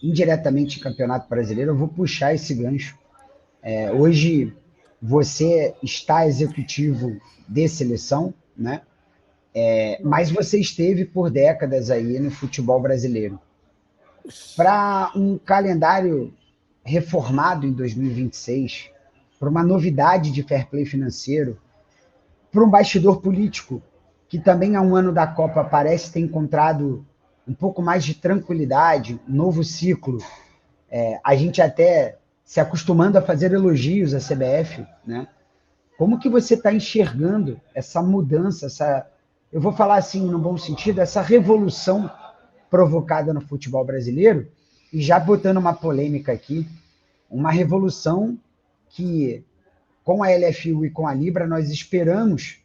indiretamente em Campeonato Brasileiro, eu vou puxar esse gancho. Hoje você está executivo de seleção, né? Mas você esteve por décadas aí no futebol brasileiro. Para um calendário reformado em 2026, para uma novidade de fair play financeiro, para um bastidor político, que também há um ano da Copa parece ter encontrado um pouco mais de tranquilidade, um novo ciclo, a gente até se acostumando a fazer elogios à CBF, né? Como que você está enxergando essa mudança, eu vou falar assim no bom sentido, essa revolução provocada no futebol brasileiro, e já botando uma polêmica aqui, uma revolução que, com a LFU e com a Libra, nós esperamos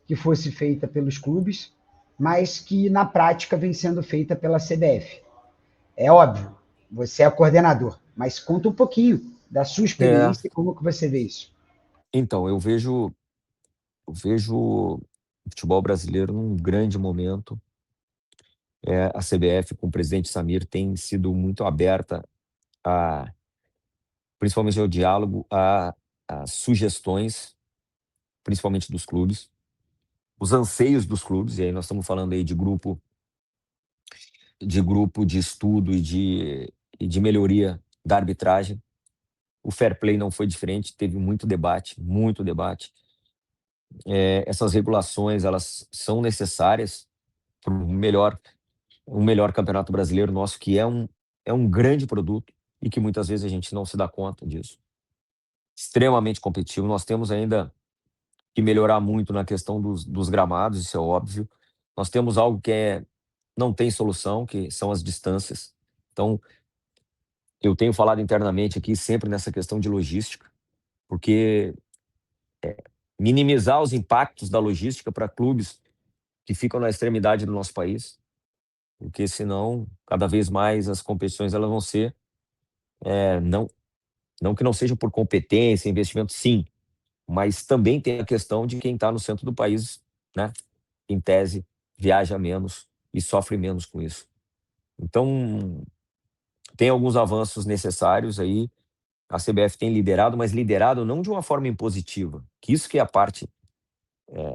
que fosse feita pelos clubes, mas que na prática vem sendo feita pela CBF. É óbvio, você é coordenador, mas conta um pouquinho da sua experiência e como que você vê isso. Então, eu vejo o futebol brasileiro num grande momento. A CBF, com o presidente Samir, tem sido muito aberta principalmente ao diálogo, a sugestões, principalmente dos clubes, os anseios dos clubes, e aí nós estamos falando aí de grupo de estudo e de melhoria da arbitragem. O fair play não foi diferente, teve muito debate, muito debate. Essas regulações, elas são necessárias para um melhor campeonato brasileiro nosso, que é um grande produto, e que muitas vezes a gente não se dá conta disso. Extremamente competitivo. Nós temos ainda que melhorar muito na questão dos gramados, isso é óbvio. Nós temos algo que não tem solução, que são as distâncias. Então, eu tenho falado internamente aqui sempre nessa questão de logística, porque minimizar os impactos da logística para clubes que ficam na extremidade do nosso país, porque senão, cada vez mais as competições elas vão ser, não que não seja por competência, investimento, sim, mas também tem a questão de quem está no centro do país, né? Em tese, viaja menos e sofre menos com isso. Então, tem alguns avanços necessários aí. A CBF tem liderado, mas liderado não de uma forma impositiva, que isso que é a parte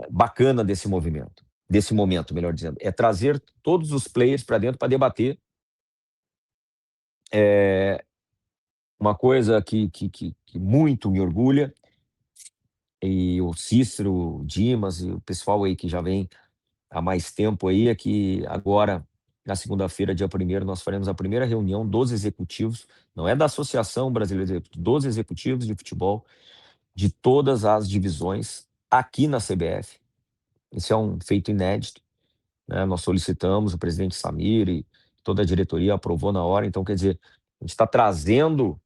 bacana desse momento, melhor dizendo, é trazer todos os players para dentro para debater. Uma coisa que muito me orgulha, e o Cícero, o Dimas e o pessoal aí que já vem há mais tempo aí, é que agora, na segunda-feira, dia 1º, nós faremos a primeira reunião dos executivos, não é da Associação Brasileira, dos executivos de futebol, de todas as divisões, aqui na CBF. Isso é um feito inédito, né? Nós solicitamos, o presidente Samir e toda a diretoria aprovou na hora, então, quer dizer, a gente está trazendo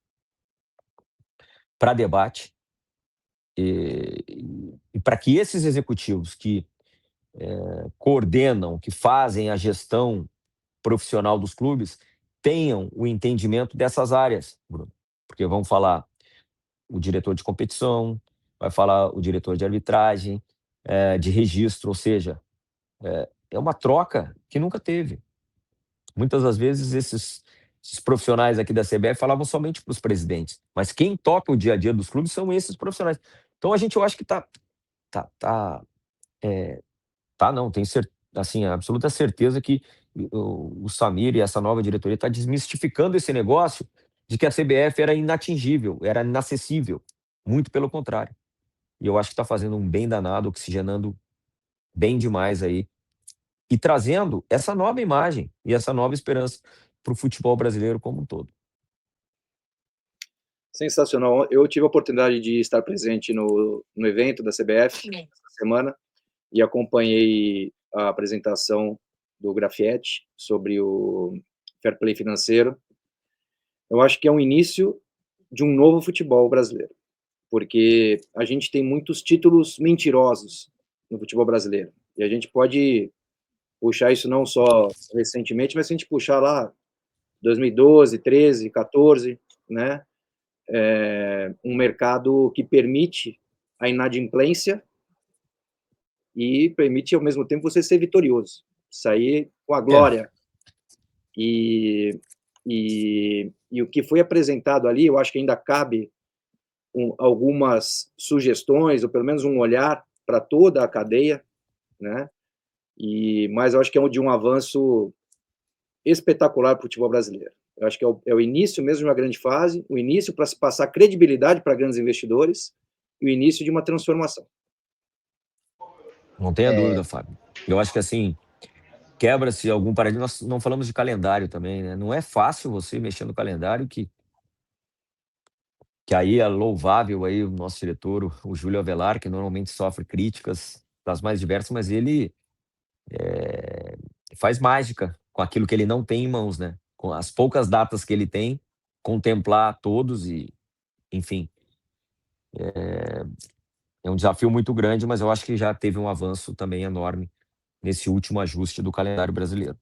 para debate e para que esses executivos que coordenam, que fazem a gestão profissional dos clubes, tenham o entendimento dessas áreas, Bruno. Porque vamos falar o diretor de competição, vai falar o diretor de arbitragem, de registro, ou seja, é uma troca que nunca teve. Muitas das vezes esses profissionais aqui da CBF falavam somente para os presidentes, mas quem toca o dia a dia dos clubes são esses profissionais. Então eu acho que não, tenho assim, absoluta certeza que o Samir e essa nova diretoria está desmistificando esse negócio de que a CBF era inatingível, era inacessível. Muito pelo contrário. E eu acho que está fazendo um bem danado, oxigenando bem demais aí e trazendo essa nova imagem e essa nova esperança para o futebol brasileiro como um todo. Sensacional. Eu tive a oportunidade de estar presente no evento da CBF essa semana e acompanhei a apresentação do Grafietti sobre o fair play financeiro. Eu acho que é um início de um novo futebol brasileiro, porque a gente tem muitos títulos mentirosos no futebol brasileiro, e a gente pode puxar isso não só recentemente, mas se a gente puxar lá 2012, 13, 14, né? Um mercado que permite a inadimplência e permite, ao mesmo tempo, você ser vitorioso, sair com a glória. E o que foi apresentado ali, eu acho que ainda cabe algumas sugestões, ou pelo menos um olhar para toda a cadeia, né? Mas eu acho que é de um avanço espetacular para o futebol brasileiro. Eu acho que é o início mesmo de uma grande fase, o início para se passar credibilidade para grandes investidores e o início de uma transformação. Não tenha dúvida, Fábio. Eu acho que assim, quebra-se algum paradigma. Nós não falamos de calendário também, né? Não é fácil você mexer no calendário que aí é louvável aí o nosso diretor, o Júlio Avelar, que normalmente sofre críticas das mais diversas, mas ele faz mágica com aquilo que ele não tem em mãos, né? Com as poucas datas que ele tem, contemplar todos e, enfim, é um desafio muito grande, mas eu acho que já teve um avanço também enorme nesse último ajuste do calendário brasileiro.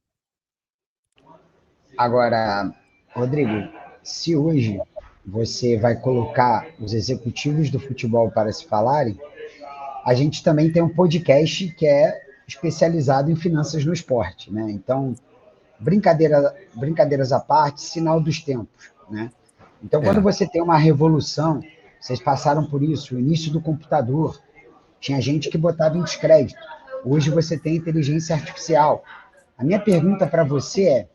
Agora, Rodrigo, se hoje você vai colocar os executivos do futebol para se falarem, a gente também tem um podcast que é especializado em finanças no esporte, né? Então, brincadeiras à parte, sinal dos tempos, né? Então, quando você tem uma revolução, vocês passaram por isso, o início do computador, tinha gente que botava em descrédito. Hoje você tem inteligência artificial. A minha pergunta para você é: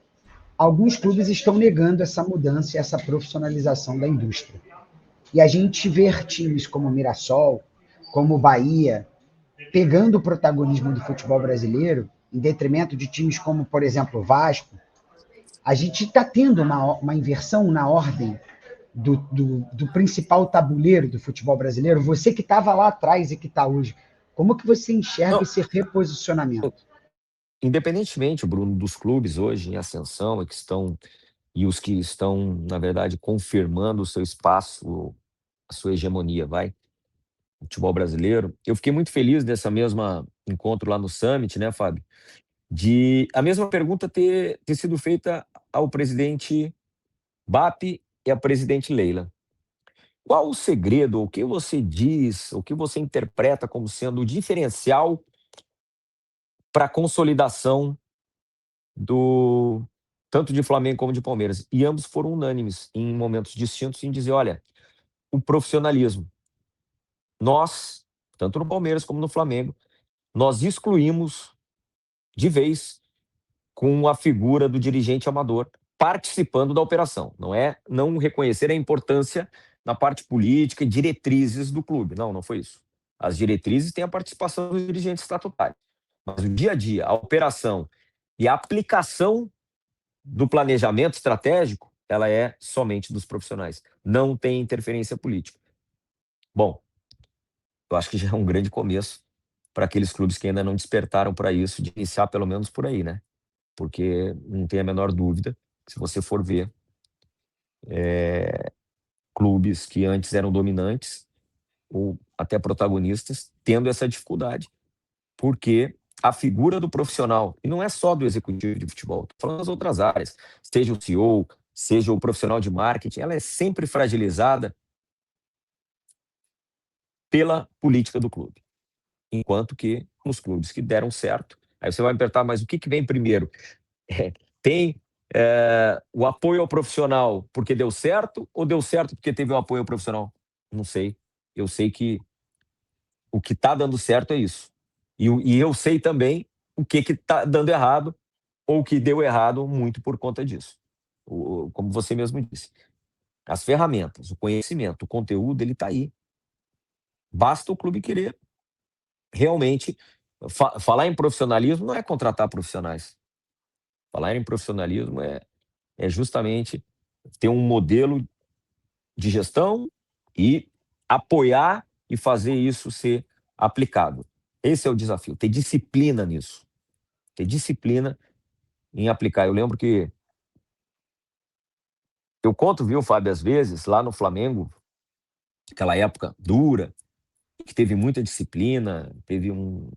alguns clubes estão negando essa mudança e essa profissionalização da indústria. E a gente vê times como o Mirassol, como o Bahia, pegando o protagonismo do futebol brasileiro, em detrimento de times como, por exemplo, o Vasco, a gente está tendo uma inversão na ordem do principal tabuleiro do futebol brasileiro. Você que estava lá atrás e que está hoje, como que você enxerga Não, esse reposicionamento? independentemente, Bruno, dos clubes hoje em ascensão e os que estão, na verdade, confirmando o seu espaço, a sua hegemonia, futebol brasileiro. Eu fiquei muito feliz dessa mesma encontro lá no Summit, né, Fábio? De a mesma pergunta ter sido feita ao presidente BAP e à presidente Leila. Qual o segredo, o que você diz, o que você interpreta como sendo o diferencial para a consolidação do tanto de Flamengo como de Palmeiras? E ambos foram unânimes em momentos distintos em dizer, olha, o profissionalismo. Nós, tanto no Palmeiras como no Flamengo, nós excluímos de vez com a figura do dirigente amador participando da operação. Não é não reconhecer a importância na parte política e diretrizes do clube. Não, não foi isso. As diretrizes têm a participação do dirigente estatutário. Mas o dia a dia, a operação e a aplicação do planejamento estratégico, ela é somente dos profissionais. Não tem interferência política. Bom, eu acho que já é um grande começo para aqueles clubes que ainda não despertaram para isso, de iniciar pelo menos por aí, né? Porque não tem a menor dúvida, se você for ver, clubes que antes eram dominantes ou até protagonistas, tendo essa dificuldade, porque a figura do profissional, e não é só do executivo de futebol, estou falando das outras áreas, seja o CEO, seja o profissional de marketing, ela é sempre fragilizada pela política do clube. Enquanto que nos clubes que deram certo, aí você vai me perguntar, mas o que vem primeiro? Tem o apoio ao profissional porque deu certo ou deu certo porque teve um apoio ao profissional? Não sei. Eu sei que o que está dando certo é isso. E eu sei também o que está dando errado ou o que deu errado muito por conta disso. Como você mesmo disse. As ferramentas, o conhecimento, o conteúdo, ele está aí. Basta o clube querer realmente falar em profissionalismo não é contratar profissionais. Falar em profissionalismo é justamente ter um modelo de gestão e apoiar e fazer isso ser aplicado. Esse é o desafio, ter disciplina nisso. Ter disciplina em aplicar. Eu lembro que eu conto, viu, Fábio, às vezes, lá no Flamengo, aquela época dura, que teve muita disciplina, teve um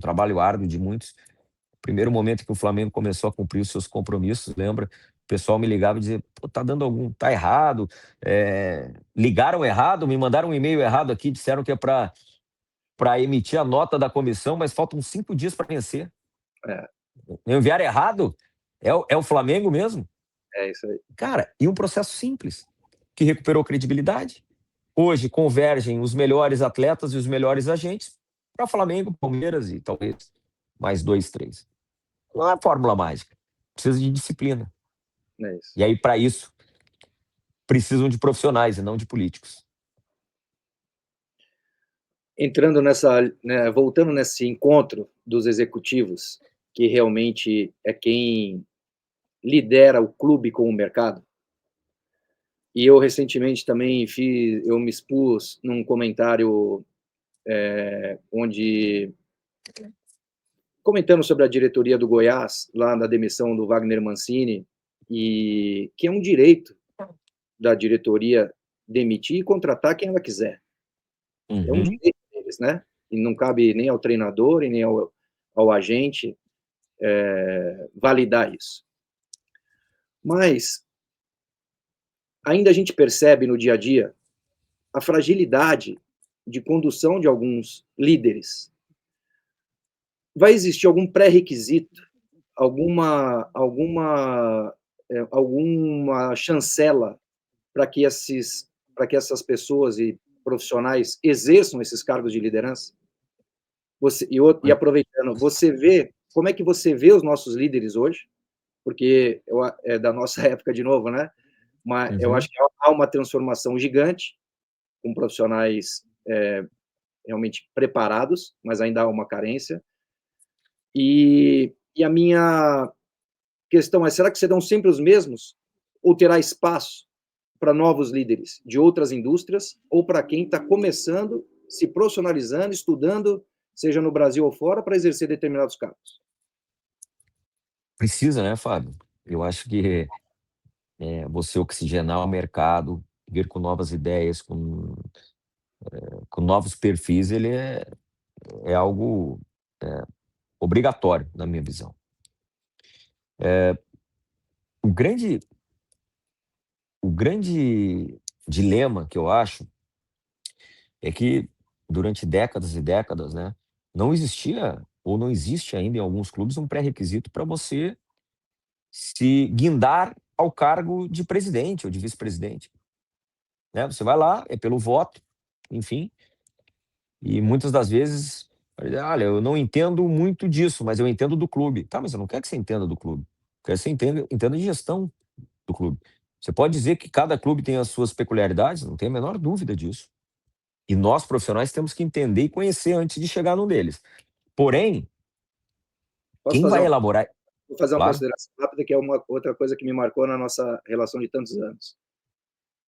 trabalho árduo de muitos. Primeiro momento que o Flamengo começou a cumprir os seus compromissos, lembra? O pessoal me ligava e dizia, pô, tá dando tá errado, ligaram errado, me mandaram um e-mail errado aqui, disseram que é para emitir a nota da comissão, mas faltam 5 dias para vencer. É, Enviaram errado? É o Flamengo mesmo? é isso aí. Cara, e um processo simples, que recuperou credibilidade. Hoje convergem os melhores atletas e os melhores agentes para Flamengo, Palmeiras e talvez mais 2, 3. Não é fórmula mágica. Precisa de disciplina. É isso. E aí, para isso, precisam de profissionais e não de políticos. Entrando voltando nesse encontro dos executivos, que realmente é quem lidera o clube com o mercado. E eu recentemente também eu me expus num comentário onde comentando sobre a diretoria do Goiás, lá na demissão do Wagner Mancini, e que é um direito da diretoria demitir e contratar quem ela quiser. É um direito deles, né? E não cabe nem ao treinador e nem ao agente validar isso. Mas ainda a gente percebe no dia a dia a fragilidade de condução de alguns líderes. Vai existir algum pré-requisito, alguma chancela para que essas pessoas e profissionais exerçam esses cargos de liderança? E aproveitando, como é que você vê os nossos líderes hoje? Porque é da nossa época de novo, né? Mas eu acho que há uma transformação gigante, com profissionais realmente preparados, mas ainda há uma carência. E a minha questão é, será que serão sempre os mesmos? Ou terá espaço para novos líderes de outras indústrias, ou para quem está começando, se profissionalizando, estudando, seja no Brasil ou fora, para exercer determinados cargos? Precisa, né, Fábio? Eu acho que você oxigenar o mercado, vir com novas ideias, com novos perfis, ele é algo obrigatório, na minha visão. O grande dilema que eu acho é que durante décadas e décadas, né, não existia ou não existe ainda em alguns clubes um pré-requisito para você se guindar ao cargo de presidente ou de vice-presidente, né? Você vai lá, é pelo voto, enfim, e muitas das vezes, olha, eu não entendo muito disso, mas eu entendo do clube. Tá, mas eu não quero que você entenda do clube. Eu quero que você entenda de gestão do clube. Você pode dizer que cada clube tem as suas peculiaridades, não tenho a menor dúvida disso. E nós, profissionais, temos que entender e conhecer antes de chegar num deles. Porém, quem vai elaborar... Vou fazer uma Claro. consideração rápida, que é uma outra coisa que me marcou na nossa relação de tantos anos.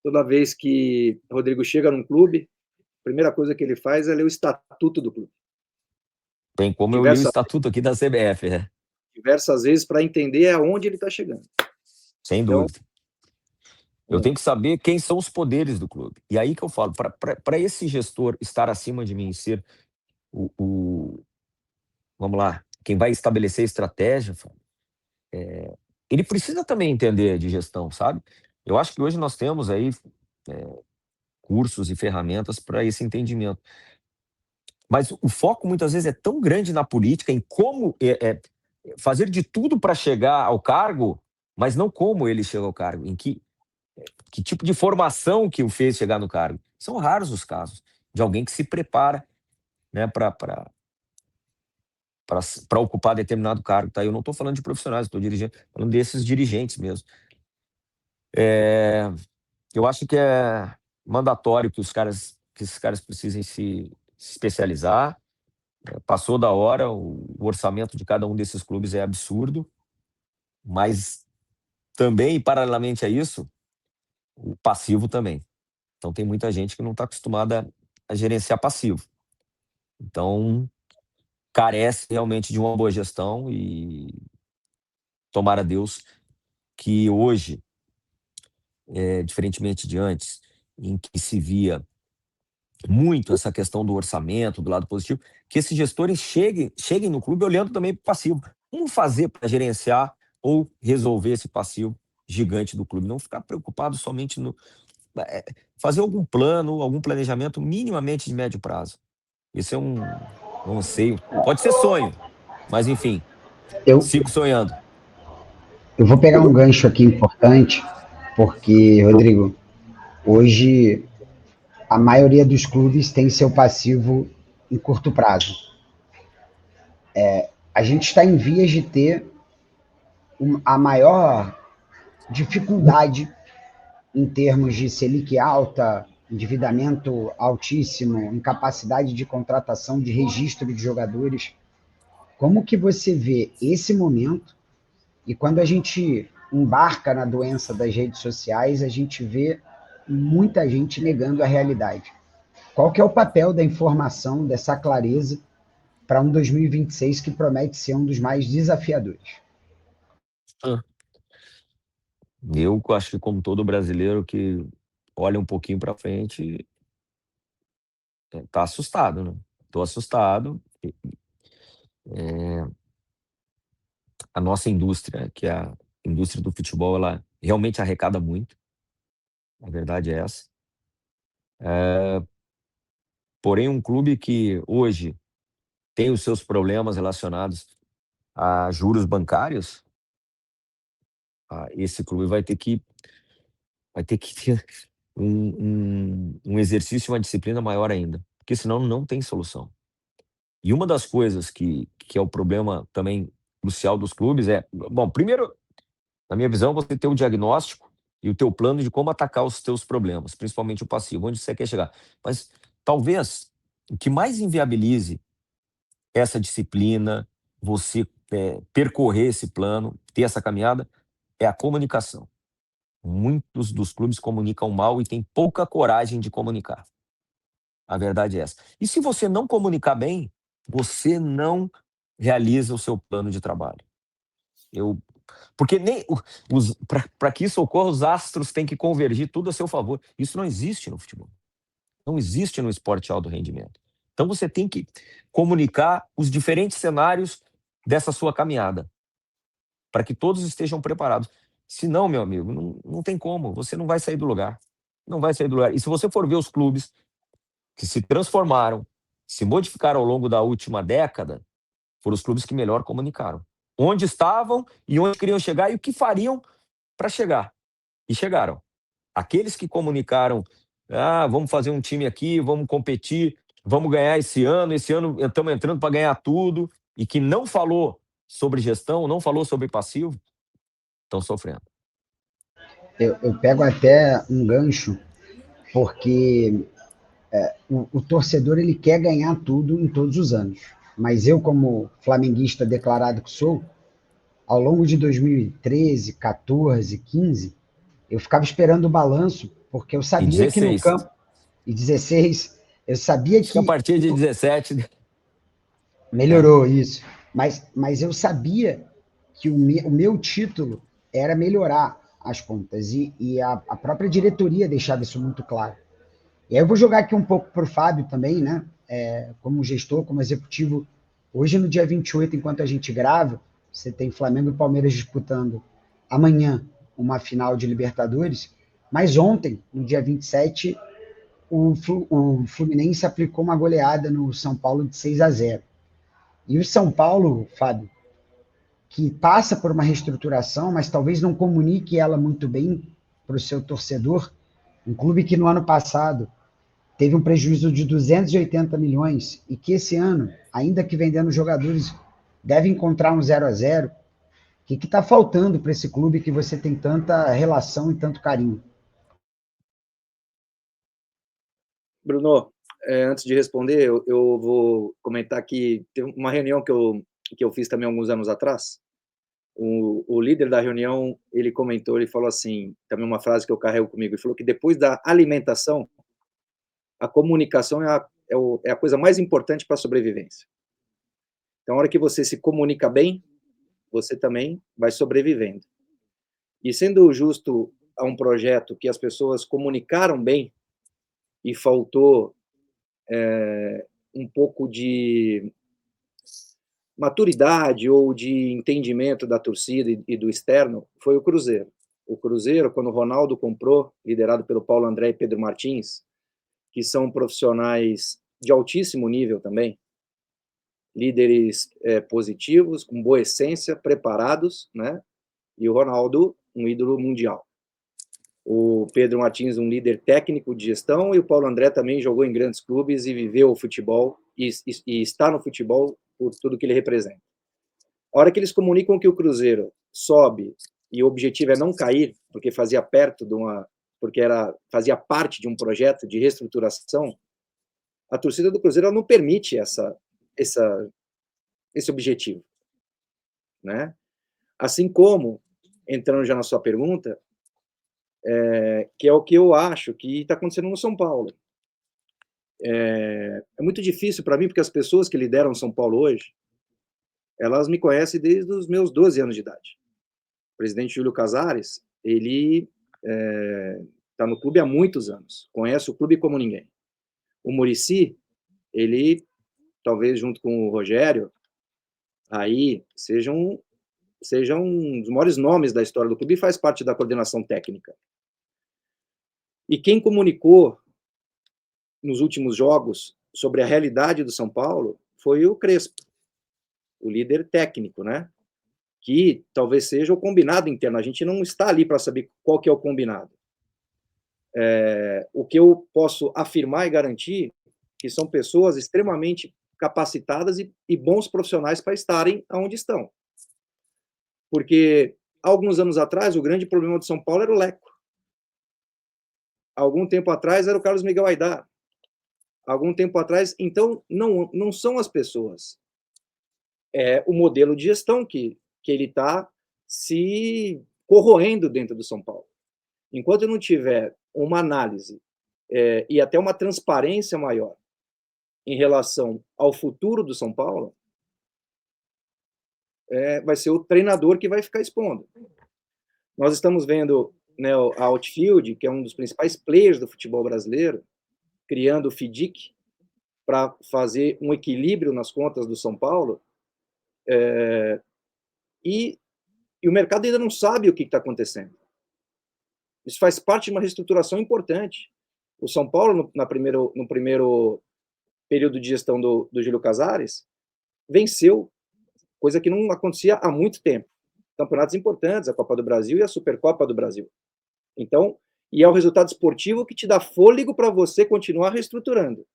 Toda vez que o Rodrigo chega num clube, a primeira coisa que ele faz é ler o estatuto do clube. Bem como eu li o estatuto aqui da CBF, né? Diversas vezes, para entender aonde ele está chegando. Sem dúvida. Eu tenho que saber quem são os poderes do clube. E aí que eu falo, para esse gestor estar acima de mim, ser vamos lá, quem vai estabelecer a estratégia, ele precisa também entender de gestão, sabe? Eu acho que hoje nós temos aí cursos e ferramentas para esse entendimento. Mas o foco muitas vezes é tão grande na política, em como fazer de tudo para chegar ao cargo, mas não como ele chega ao cargo, em que tipo de formação que o fez chegar no cargo. São raros os casos de alguém que se prepara, né, para ocupar determinado cargo. Tá? Eu não estou falando de profissionais, estou falando desses dirigentes mesmo. Eu acho que é mandatório que esses caras precisem se especializar. Passou da hora, o orçamento de cada um desses clubes é absurdo, mas também, paralelamente a isso, o passivo também. Então tem muita gente que não está acostumada a gerenciar passivo. Então, carece realmente de uma boa gestão e tomara a Deus que hoje, diferentemente de antes, em que se via muito essa questão do orçamento, do lado positivo, que esses gestores cheguem no clube olhando também para o passivo. Como fazer para gerenciar ou resolver esse passivo gigante do clube? Não ficar preocupado somente no... fazer algum plano, algum planejamento minimamente de médio prazo. Esse é um anseio. Pode ser sonho, mas enfim, sigo sonhando. Eu vou pegar um gancho aqui importante, porque, Rodrigo, hoje a maioria dos clubes tem seu passivo em curto prazo. A gente está em vias de ter a maior dificuldade em termos de Selic alta, endividamento altíssimo, incapacidade de contratação, de registro de jogadores. Como que você vê esse momento? E quando a gente embarca na doença das redes sociais, a gente vê muita gente negando a realidade. Qual que é o papel da informação, dessa clareza, para um 2026 que promete ser um dos mais desafiadores? Eu acho que, como todo brasileiro que olha um pouquinho para frente, tá assustado, né? Tô assustado. A nossa indústria, que é a indústria do futebol, ela realmente arrecada muito. A verdade é essa. Porém, um clube que hoje tem os seus problemas relacionados a juros bancários, esse clube vai ter que ter um exercício, uma disciplina maior ainda, porque senão não tem solução. E uma das coisas que é o problema também crucial dos clubes é, bom, primeiro, na minha visão, você ter o diagnóstico e o teu plano de como atacar os teus problemas, principalmente o passivo, onde você quer chegar. Mas talvez o que mais inviabilize essa disciplina, você percorrer esse plano, ter essa caminhada, é a comunicação. Muitos dos clubes comunicam mal e têm pouca coragem de comunicar. A verdade é essa. E se você não comunicar bem, você não realiza o seu plano de trabalho. Porque nem para que isso ocorra, os astros têm que convergir tudo a seu favor. Isso não existe no futebol. Não existe no esporte de alto rendimento. Então você tem que comunicar os diferentes cenários dessa sua caminhada, para que todos estejam preparados. Se não, meu amigo, não tem como, você não vai sair do lugar. Não vai sair do lugar. E se você for ver os clubes que se transformaram, se modificaram ao longo da última década, foram os clubes que melhor comunicaram. Onde estavam e onde queriam chegar e o que fariam para chegar. E chegaram. Aqueles que comunicaram, vamos fazer um time aqui, vamos competir, vamos ganhar esse ano estamos entrando para ganhar tudo, e que não falou sobre gestão, não falou sobre passivo, estão sofrendo. Eu pego até um gancho, porque o torcedor ele quer ganhar tudo em todos os anos. Mas eu, como flamenguista declarado que sou, ao longo de 2013, 14, 15, eu ficava esperando o balanço, porque eu E sabia que no 16. campo, e 16, eu sabia Acho que a que partir de 17... melhorou isso, mas eu sabia que o meu título era melhorar as contas, e a própria diretoria deixava isso muito claro. E aí eu vou jogar aqui um pouco para o Fábio também, né? Como gestor, como executivo. Hoje, no dia 28, enquanto a gente grava, você tem Flamengo e Palmeiras disputando amanhã uma final de Libertadores, mas ontem, no dia 27, o Fluminense aplicou uma goleada no São Paulo de 6-0. E o São Paulo, Fábio, que passa por uma reestruturação, mas talvez não comunique ela muito bem para o seu torcedor, um clube que no ano passado teve um prejuízo de 280 milhões e que esse ano, ainda que vendendo jogadores, deve encontrar um 0-0. O que está faltando para esse clube que você tem tanta relação e tanto carinho? Bruno, antes de responder, eu vou comentar que teve uma reunião que eu fiz também alguns anos atrás. O líder da reunião, ele comentou, ele falou assim, também uma frase que eu carrego comigo, ele falou que depois da alimentação, a comunicação é a coisa mais importante para a sobrevivência. Então, a hora que você se comunica bem, você também vai sobrevivendo. E sendo justo a um projeto que as pessoas comunicaram bem e faltou um pouco de maturidade ou de entendimento da torcida e do externo, foi o Cruzeiro. O Cruzeiro, quando o Ronaldo comprou, liderado pelo Paulo André e Pedro Martins, que são profissionais de altíssimo nível também, líderes positivos, com boa essência, preparados, né? E o Ronaldo, um ídolo mundial. O Pedro Martins, um líder técnico de gestão, e o Paulo André também jogou em grandes clubes e viveu o futebol, e está no futebol por tudo que ele representa. A hora que eles comunicam que o Cruzeiro sobe e o objetivo é não cair, porque fazia parte de um projeto de reestruturação, a torcida do Cruzeiro não permite esse objetivo, né? Assim como, entrando já na sua pergunta, que é o que eu acho que está acontecendo no São Paulo. É muito difícil para mim, porque as pessoas que lideram São Paulo hoje, elas me conhecem desde os meus 12 anos de idade. O presidente Júlio Casares, ele está no clube há muitos anos, conhece o clube como ninguém. O Muricy, ele, talvez junto com o Rogério, aí sejam um dos maiores nomes da história do clube e faz parte da coordenação técnica. E quem comunicou nos últimos jogos sobre a realidade do São Paulo foi o Crespo, o líder técnico, né? Que talvez seja o combinado interno. A gente não está ali para saber qual que é o combinado. O que eu posso afirmar e garantir que são pessoas extremamente capacitadas e bons profissionais para estarem onde estão. Porque, alguns anos atrás, o grande problema do São Paulo era o Leco. Algum tempo atrás era o Carlos Miguel Aidar. Algum tempo atrás, então, não são as pessoas. é o modelo de gestão que ele está se corroendo dentro do São Paulo. Enquanto não tiver uma análise e até uma transparência maior em relação ao futuro do São Paulo, vai ser o treinador que vai ficar expondo. Nós estamos vendo, né, a Outfield, que é um dos principais players do futebol brasileiro, criando o FIDIC para fazer um equilíbrio nas contas do São Paulo, e o mercado ainda não sabe o que está acontecendo. Isso faz parte de uma reestruturação importante. O São Paulo, no primeiro período de gestão do Júlio Casares, venceu, coisa que não acontecia há muito tempo. Campeonatos importantes, a Copa do Brasil e a Supercopa do Brasil. Então, e é o resultado esportivo que te dá fôlego para você continuar reestruturando.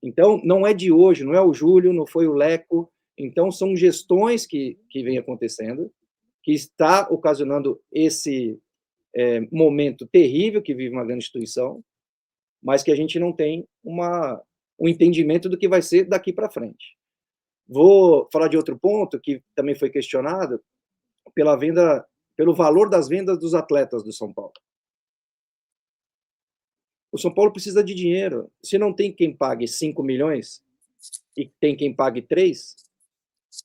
Então, não é de hoje, não é o Júlio, não foi o Leco. Então, são gestões que vêm acontecendo, que está ocasionando esse momento terrível que vive uma grande instituição, mas que a gente não tem um entendimento do que vai ser daqui para frente. Vou falar de outro ponto que também foi questionado pelo valor das vendas dos atletas do São Paulo. O São Paulo precisa de dinheiro. Se não tem quem pague 5 milhões e tem quem pague 3,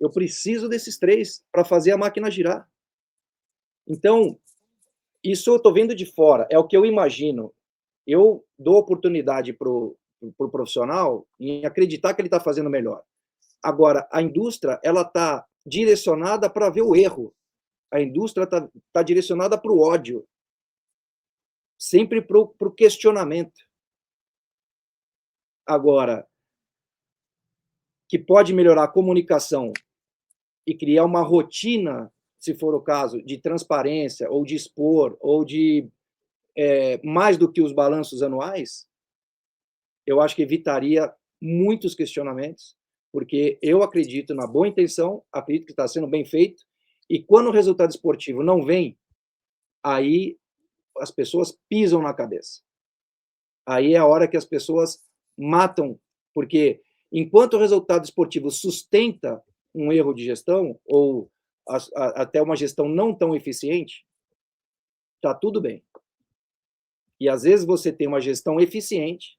eu preciso desses 3 para fazer a máquina girar. Então, isso eu estou vendo de fora, é o que eu imagino. Eu dou oportunidade para o profissional em acreditar que ele está fazendo melhor. Agora, a indústria ela está direcionada para ver o erro. A indústria está direcionada para o ódio. Sempre para o questionamento. Agora, que pode melhorar a comunicação e criar uma rotina, se for o caso, de transparência, ou de expor, ou de mais do que os balanços anuais, eu acho que evitaria muitos questionamentos, porque eu acredito na boa intenção, acredito que está sendo bem feito, e quando o resultado esportivo não vem, aí as pessoas pisam na cabeça. Aí é a hora que as pessoas matam, porque enquanto o resultado esportivo sustenta um erro de gestão, ou até uma gestão não tão eficiente, está tudo bem. E às vezes você tem uma gestão eficiente,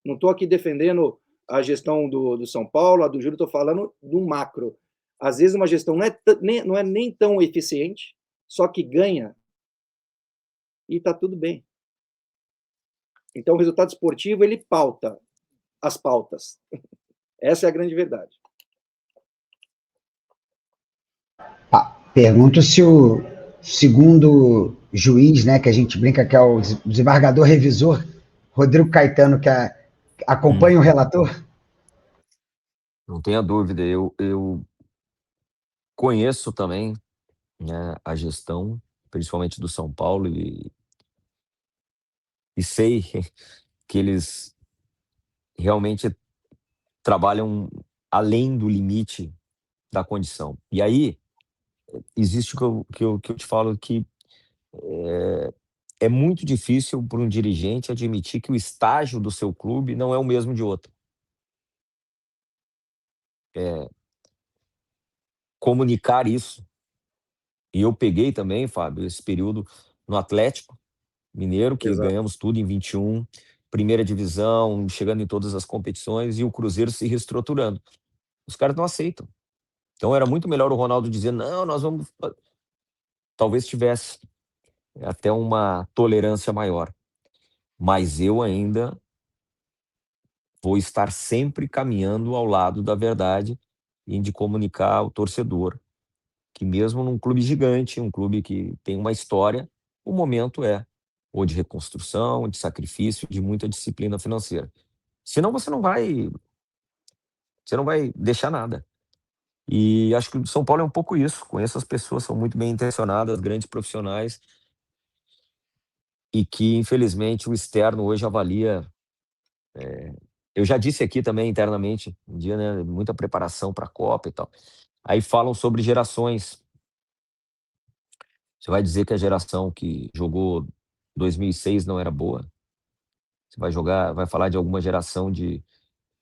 não estou aqui defendendo a gestão do São Paulo, a do Júlio, estou falando do macro. Às vezes uma gestão não é nem tão eficiente, só que ganha, e está tudo bem. Então, o resultado esportivo, ele pauta as pautas. Essa é a grande verdade. Pergunto se o segundo juiz, né, que a gente brinca que é o desembargador revisor, Rodrigo Caetano, que acompanha o relator? Não tenha dúvida, eu conheço também, né, a gestão, principalmente do São Paulo, e sei que eles realmente trabalham além do limite da condição. E aí, existe o que eu te falo que é muito difícil para um dirigente admitir que o estágio do seu clube não é o mesmo de outro. Comunicar isso. E eu peguei também, Fábio, esse período no Atlético Mineiro, que Exato. ganhamos tudo em 21, primeira divisão, chegando em todas as competições, e o Cruzeiro se reestruturando. Os caras não aceitam. Então era muito melhor o Ronaldo dizer, não, nós vamos... Talvez tivesse até uma tolerância maior. Mas eu ainda vou estar sempre caminhando ao lado da verdade e de comunicar ao torcedor que mesmo num clube gigante, um clube que tem uma história, o momento é ou de reconstrução, de sacrifício, de muita disciplina financeira. Senão você não vai deixar nada. E acho que o São Paulo é um pouco isso. Conheço as pessoas, são muito bem intencionadas, grandes profissionais, e que, infelizmente, o externo hoje avalia. Eu já disse aqui também internamente, um dia, né, muita preparação para a Copa e tal. Aí falam sobre gerações. Você vai dizer que a geração que jogou 2006 não era boa? Você vai falar de alguma geração de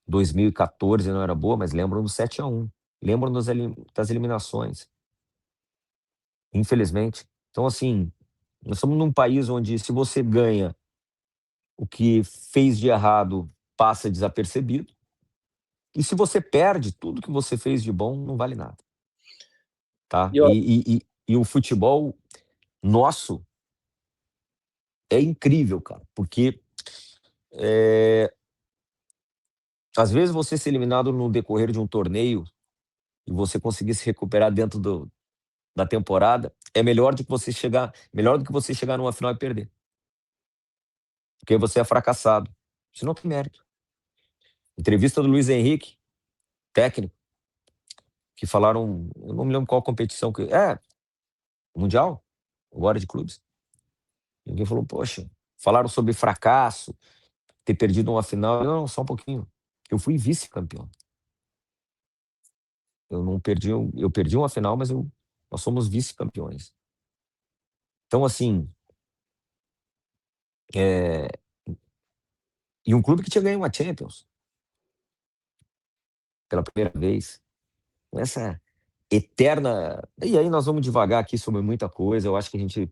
2014 não era boa, mas lembram do 7-1. lembram das eliminações, infelizmente. Então, assim, nós estamos num país onde, se você ganha, o que fez de errado passa desapercebido, e se você perde, tudo que você fez de bom não vale nada, tá? E, ó, E o futebol nosso é incrível, cara, porque às vezes você ser eliminado no decorrer de um torneio e você conseguir se recuperar dentro da temporada é melhor do que você chegar numa final e perder, porque você é fracassado. Isso não tem mérito. Entrevista do Luiz Henrique, técnico, que falaram, eu não me lembro qual competição que Mundial, agora de clubes. Ninguém falou, poxa, falaram sobre fracasso, ter perdido uma final. Não, só um pouquinho. Eu fui vice-campeão. Eu perdi uma final, mas nós somos vice-campeões. Então, assim, e um clube que tinha ganho uma Champions pela primeira vez, com essa eterna. E aí nós vamos devagar aqui sobre muita coisa. Eu acho que a gente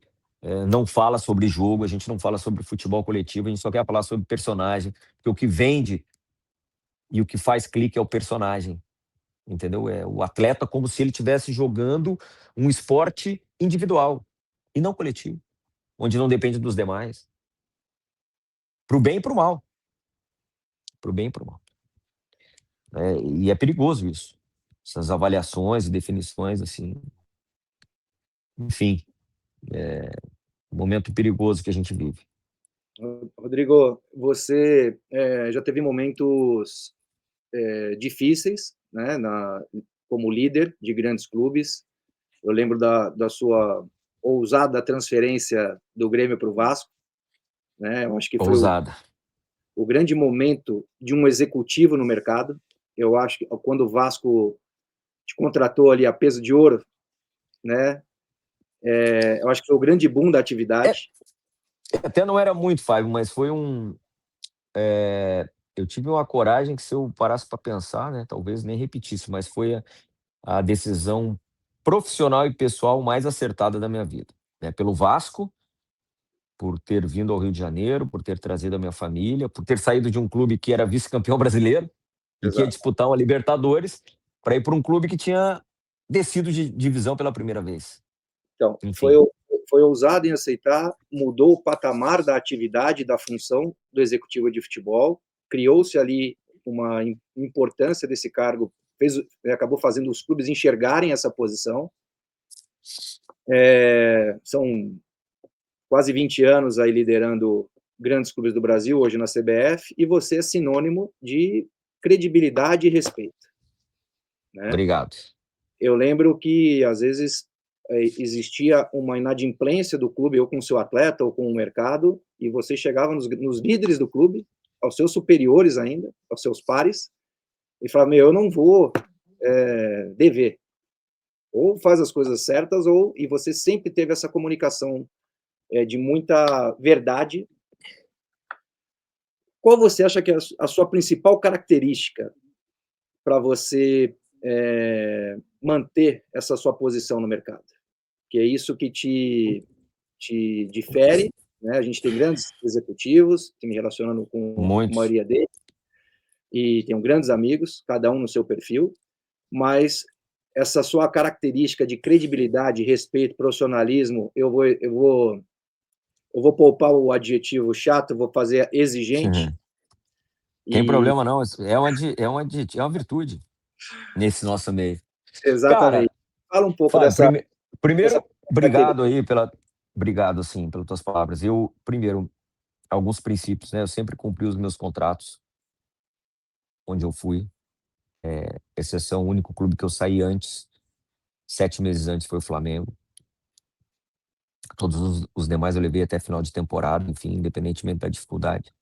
não fala sobre jogo, a gente não fala sobre futebol coletivo, a gente só quer falar sobre personagem, porque o que vende e o que faz clique é o personagem, entendeu? É o atleta como se ele estivesse jogando um esporte individual e não coletivo, onde não depende dos demais, pro bem e pro mal, pro bem e pro mal. E é perigoso isso, essas avaliações e definições assim, enfim, um momento perigoso que a gente vive. Rodrigo, você já teve momentos difíceis, né, como líder de grandes clubes. Eu lembro da sua ousada transferência do Grêmio para o Vasco, né? Eu acho que foi Ousada. o grande momento de um executivo no mercado. Eu acho que quando o Vasco te contratou ali a peso de ouro, né? Eu acho que foi o grande boom da atividade. Até não era muito, Fábio, mas foi eu tive uma coragem que, se eu parasse para pensar, né, talvez nem repetisse, mas foi a decisão profissional e pessoal mais acertada da minha vida, né? Pelo Vasco, por ter vindo ao Rio de Janeiro, por ter trazido a minha família, por ter saído de um clube que era vice-campeão brasileiro e que ia Exato. disputar uma Libertadores, para ir para um clube que tinha descido de divisão pela primeira vez. Então, Enfim. foi ousado em aceitar, mudou o patamar da atividade, da função do executivo de futebol, criou-se ali uma importância desse cargo, acabou fazendo os clubes enxergarem essa posição. São quase 20 anos aí liderando grandes clubes do Brasil, hoje na CBF, e você é sinônimo de credibilidade e respeito, né? Obrigado. Eu lembro que, às vezes, existia uma inadimplência do clube, ou com o seu atleta, ou com o mercado, e você chegava nos líderes do clube, aos seus superiores ainda, aos seus pares, e falava, eu não vou dever. Ou faz as coisas certas, e você sempre teve essa comunicação de muita verdade. Qual você acha que é a sua principal característica para você manter essa sua posição no mercado? Que é isso que te difere, né? A gente tem grandes executivos, me relacionando com a Muitos. maioria deles, e tenho grandes amigos, cada um no seu perfil, mas essa sua característica de credibilidade, respeito, profissionalismo, eu vou poupar o adjetivo chato, vou fazer exigente. Uhum. Tem problema não, é uma virtude nesse nosso meio. Cara, Exatamente. Fala um pouco Fábio, dessa primeiro, característica. obrigado, assim, pelas tuas palavras. Primeiro, alguns princípios, né? Eu sempre cumpri os meus contratos onde eu fui, exceção, o único clube que eu saí antes, 7 meses antes, foi o Flamengo. Todos os demais eu levei até final de temporada, enfim, independentemente da dificuldade.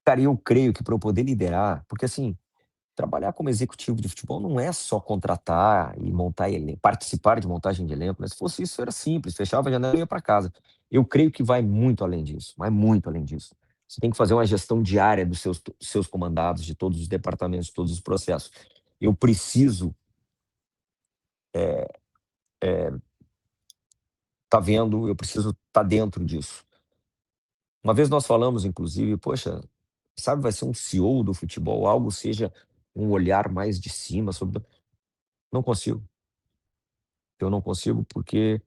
Cara, eu creio que para eu poder liderar, porque assim, trabalhar como executivo de futebol não é só contratar e montar elenco, participar de montagem de elenco, né? Se fosse isso, era simples, fechava a janela e ia para casa. Eu creio que vai muito além disso, vai muito além disso. Você tem que fazer uma gestão diária dos seus comandados, de todos os departamentos, de todos os processos. Eu preciso estar vendo, eu preciso estar dentro disso. Uma vez nós falamos, inclusive, poxa, sabe, vai ser um CEO do futebol, algo seja um olhar mais de cima sobre. Não consigo. Eu não consigo porque,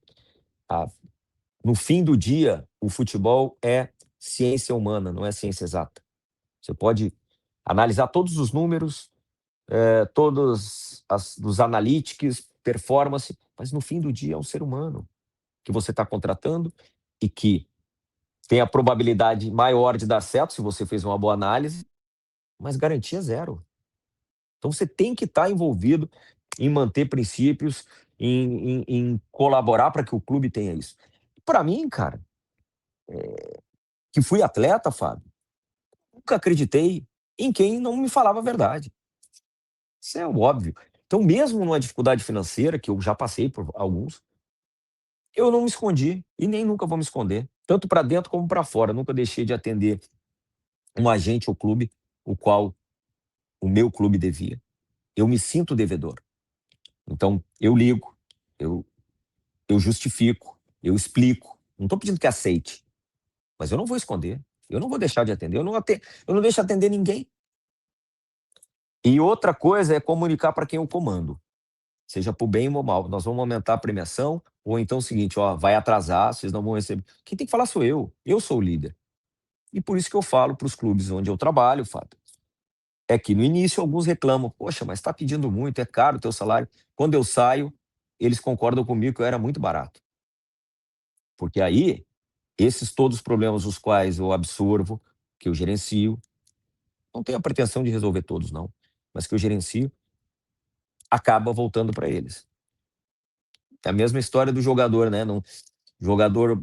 ah, no fim do dia, o futebol é ciência humana, não é ciência exata. Você pode analisar todos os números, todos os analytics, performance, mas no fim do dia é um ser humano que você está contratando e que tem a probabilidade maior de dar certo se você fez uma boa análise, mas garantia zero. Então você tem que estar envolvido em manter princípios, em colaborar para que o clube tenha isso. Para mim, cara, que fui atleta, Fábio, nunca acreditei em quem não me falava a verdade. Isso é óbvio. Então, mesmo numa dificuldade financeira, que eu já passei por alguns, eu não me escondi e nem nunca vou me esconder, tanto para dentro como para fora. Nunca deixei de atender um agente ou clube, o qual o meu clube devia. Eu me sinto devedor. Então, eu ligo, eu, eu justifico, eu explico. Não estou pedindo que aceite, mas eu não vou esconder. Eu não vou deixar de atender. Eu não deixo de atender ninguém. E outra coisa é comunicar para quem eu comando, seja por bem ou mal. Nós vamos aumentar a premiação, ou então o seguinte, ó, vai atrasar, vocês não vão receber. Quem tem que falar sou eu sou o líder. E por isso que eu falo para os clubes onde eu trabalho, Fábio, é que no início alguns reclamam, poxa, mas está pedindo muito, é caro o teu salário. Quando eu saio, eles concordam comigo que eu era muito barato. Porque aí, esses todos os problemas os quais eu absorvo, que eu gerencio, não tenho a pretensão de resolver todos, não, mas que eu gerencio, acaba voltando para eles. É a mesma história do jogador, né? Não, jogador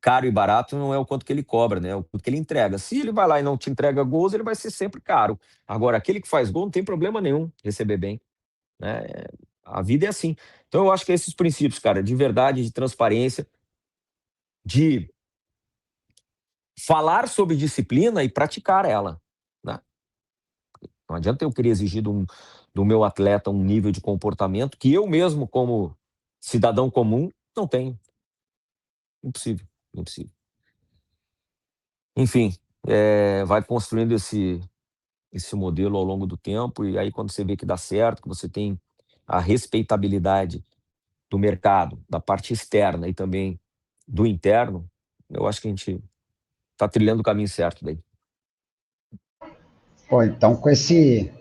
caro e barato não é o quanto que ele cobra, né? É o quanto que ele entrega. Se ele vai lá e não te entrega gols, ele vai ser sempre caro. Agora, aquele que faz gol não tem problema nenhum receber bem, né? A vida é assim. Então, eu acho que esses princípios, cara, de verdade, de transparência, de falar sobre disciplina e praticar ela, né? Não adianta eu querer exigir do meu atleta um nível de comportamento que eu mesmo, como cidadão comum, não tenho. Impossível, impossível. Enfim, vai construindo esse modelo ao longo do tempo, e aí quando você vê que dá certo, que você tem a respeitabilidade do mercado, da parte externa e também do interno, eu acho que a gente está trilhando o caminho certo daí. Pô, então, com esse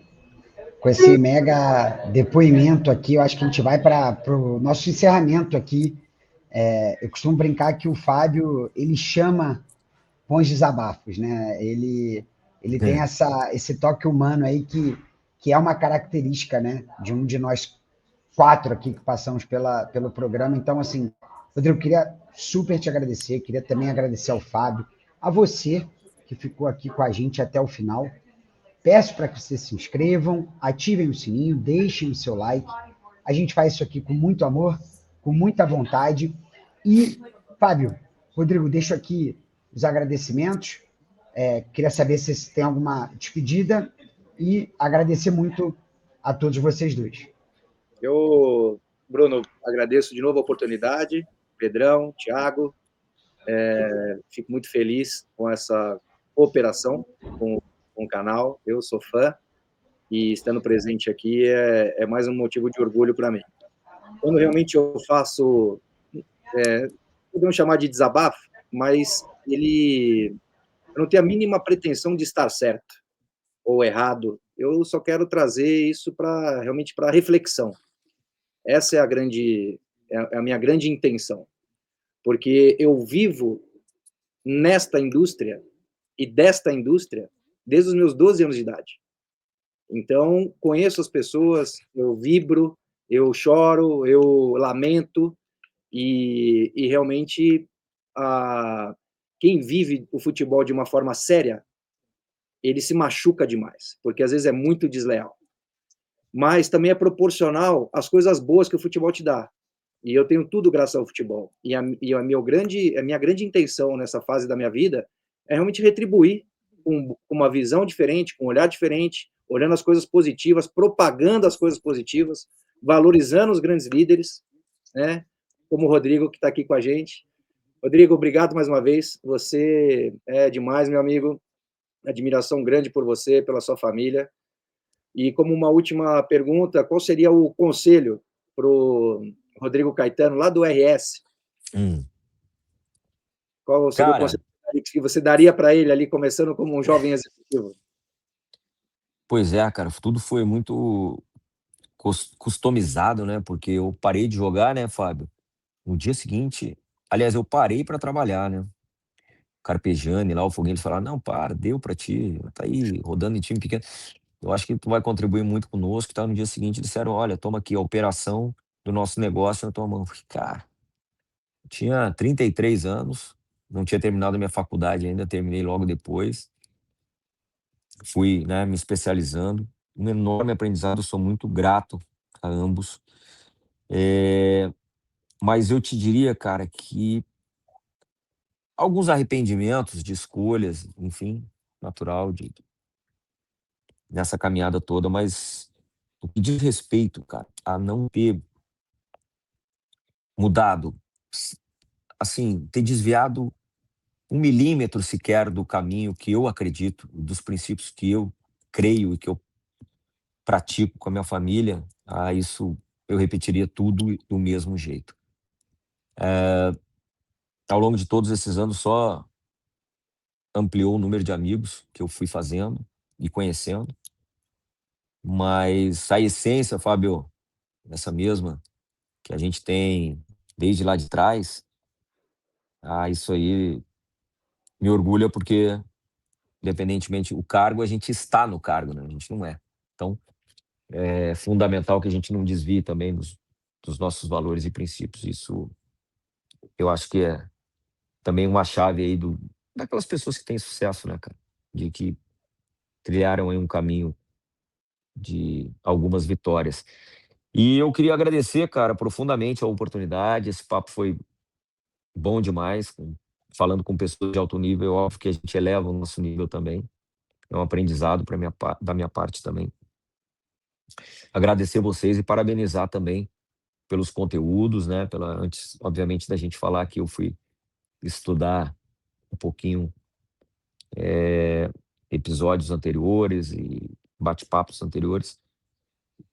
mega depoimento aqui, eu acho que a gente vai para o nosso encerramento aqui. Eu costumo brincar que o Fábio, ele chama bons desabafos, né? Ele tem esse toque humano aí que é uma característica, né, de um de nós quatro aqui que passamos pelo programa. Então, assim, Rodrigo, queria super te agradecer, queria também agradecer ao Fábio, a você que ficou aqui com a gente até o final. Peço para que vocês se inscrevam, ativem o sininho, deixem o seu like. A gente faz isso aqui com muito amor, com muita vontade. E, Fábio, Rodrigo, deixo aqui os agradecimentos. Queria saber se vocês têm alguma despedida e agradecer muito a todos vocês dois. Eu, Bruno, agradeço de novo a oportunidade, Pedrão, Thiago, fico muito feliz com essa cooperação com o canal, eu sou fã, e estando presente aqui é mais um motivo de orgulho para mim. Quando realmente eu faço, podemos chamar de desabafo, mas eu não tenho a mínima pretensão de estar certo ou errado, eu só quero trazer isso realmente para reflexão. Essa é a minha grande intenção, porque eu vivo nesta indústria e desta indústria desde os meus 12 anos de idade. Então, conheço as pessoas, eu vibro, eu choro, eu lamento, e realmente quem vive o futebol de uma forma séria, ele se machuca demais, porque às vezes é muito desleal. Mas também é proporcional às coisas boas que o futebol te dá. E eu tenho tudo graças ao futebol. E a minha grande intenção nessa fase da minha vida é realmente retribuir com uma visão diferente, com um olhar diferente, olhando as coisas positivas, propagando as coisas positivas, valorizando os grandes líderes, né? Como o Rodrigo, que está aqui com a gente. Rodrigo, obrigado mais uma vez. Você é demais, meu amigo. Admiração grande por você, pela sua família. E como uma última pergunta, qual seria o conselho para o Rodrigo Caetano, lá do RS? Qual seria o conselho que você daria para ele ali, começando como um jovem executivo? Pois é, cara, tudo foi muito customizado, né? Porque eu parei de jogar, né, Fábio? No dia seguinte, aliás, eu parei para trabalhar, né? Carpegiani lá, o Foguinho, eles falaram, não, para, deu para ti, tá aí rodando em time pequeno. Eu acho que tu vai contribuir muito conosco, tá? No dia seguinte disseram, olha, toma aqui a operação do nosso negócio na tua mão. Eu falei, cara, eu tinha 33 anos, não tinha terminado a minha faculdade ainda, terminei logo depois. Fui, né, me especializando. Um enorme aprendizado, sou muito grato a ambos. Mas eu te diria, cara, que alguns arrependimentos de escolhas, enfim, natural nessa caminhada toda, mas o que diz respeito, cara, a não ter mudado, assim, ter desviado 1 milímetro sequer do caminho que eu acredito, dos princípios que eu creio e que eu pratico com a minha família, isso eu repetiria tudo do mesmo jeito. Ao longo de todos esses anos, só ampliou o número de amigos que eu fui fazendo e conhecendo, mas a essência, Fábio, essa mesma que a gente tem desde lá de trás, isso aí me orgulha porque, independentemente do cargo, a gente está no cargo, né? A gente não é. Então, é fundamental que a gente não desvie também dos nossos valores e princípios. Isso, eu acho que é também uma chave aí daquelas pessoas que têm sucesso, né, cara? De que trilharam aí um caminho de algumas vitórias. E eu queria agradecer, cara, profundamente a oportunidade. Esse papo foi bom demais, falando com pessoas de alto nível. Óbvio que a gente eleva o nosso nível também. É um aprendizado da minha parte também. Agradecer vocês e parabenizar também pelos conteúdos, né? Antes, obviamente, da gente falar que eu fui estudar um pouquinho episódios anteriores e bate-papos anteriores,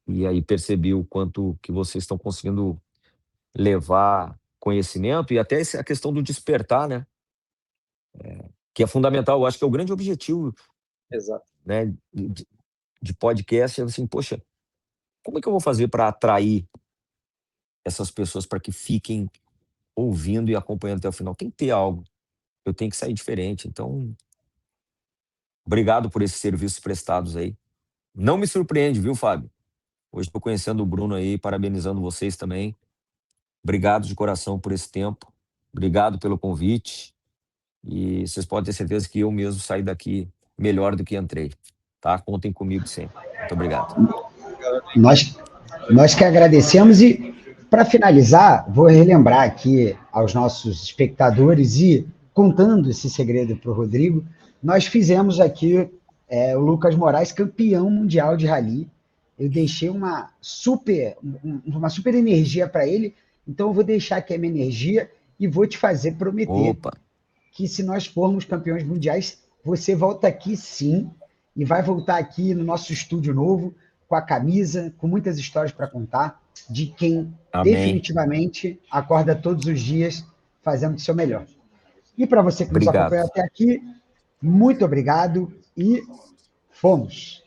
e aí percebi o quanto que vocês estão conseguindo levar conhecimento e até a questão do despertar, né? Que é fundamental. Eu acho que é o grande objetivo, Exato. né, de podcast, é assim, poxa, como é que eu vou fazer para atrair essas pessoas para que fiquem ouvindo e acompanhando até o final? Tem que ter algo. Eu tenho que sair diferente. Então, obrigado por esses serviços prestados aí. Não me surpreende, viu, Fábio? Hoje estou conhecendo o Bruno aí, parabenizando vocês também. Obrigado de coração por esse tempo. Obrigado pelo convite. E vocês podem ter certeza que eu mesmo saí daqui melhor do que entrei. Tá? Contem comigo sempre. Muito obrigado. Nós que agradecemos e, para finalizar, vou relembrar aqui aos nossos espectadores e contando esse segredo para o Rodrigo, nós fizemos aqui o Lucas Moraes campeão mundial de rally. Eu deixei uma super energia para ele, então eu vou deixar aqui a minha energia e vou te fazer prometer que se nós formos campeões mundiais, você volta aqui sim, e vai voltar aqui no nosso estúdio novo, com a camisa, com muitas histórias para contar, de quem definitivamente acorda todos os dias fazendo o seu melhor. E para você que nos acompanhou até aqui, muito obrigado e fomos!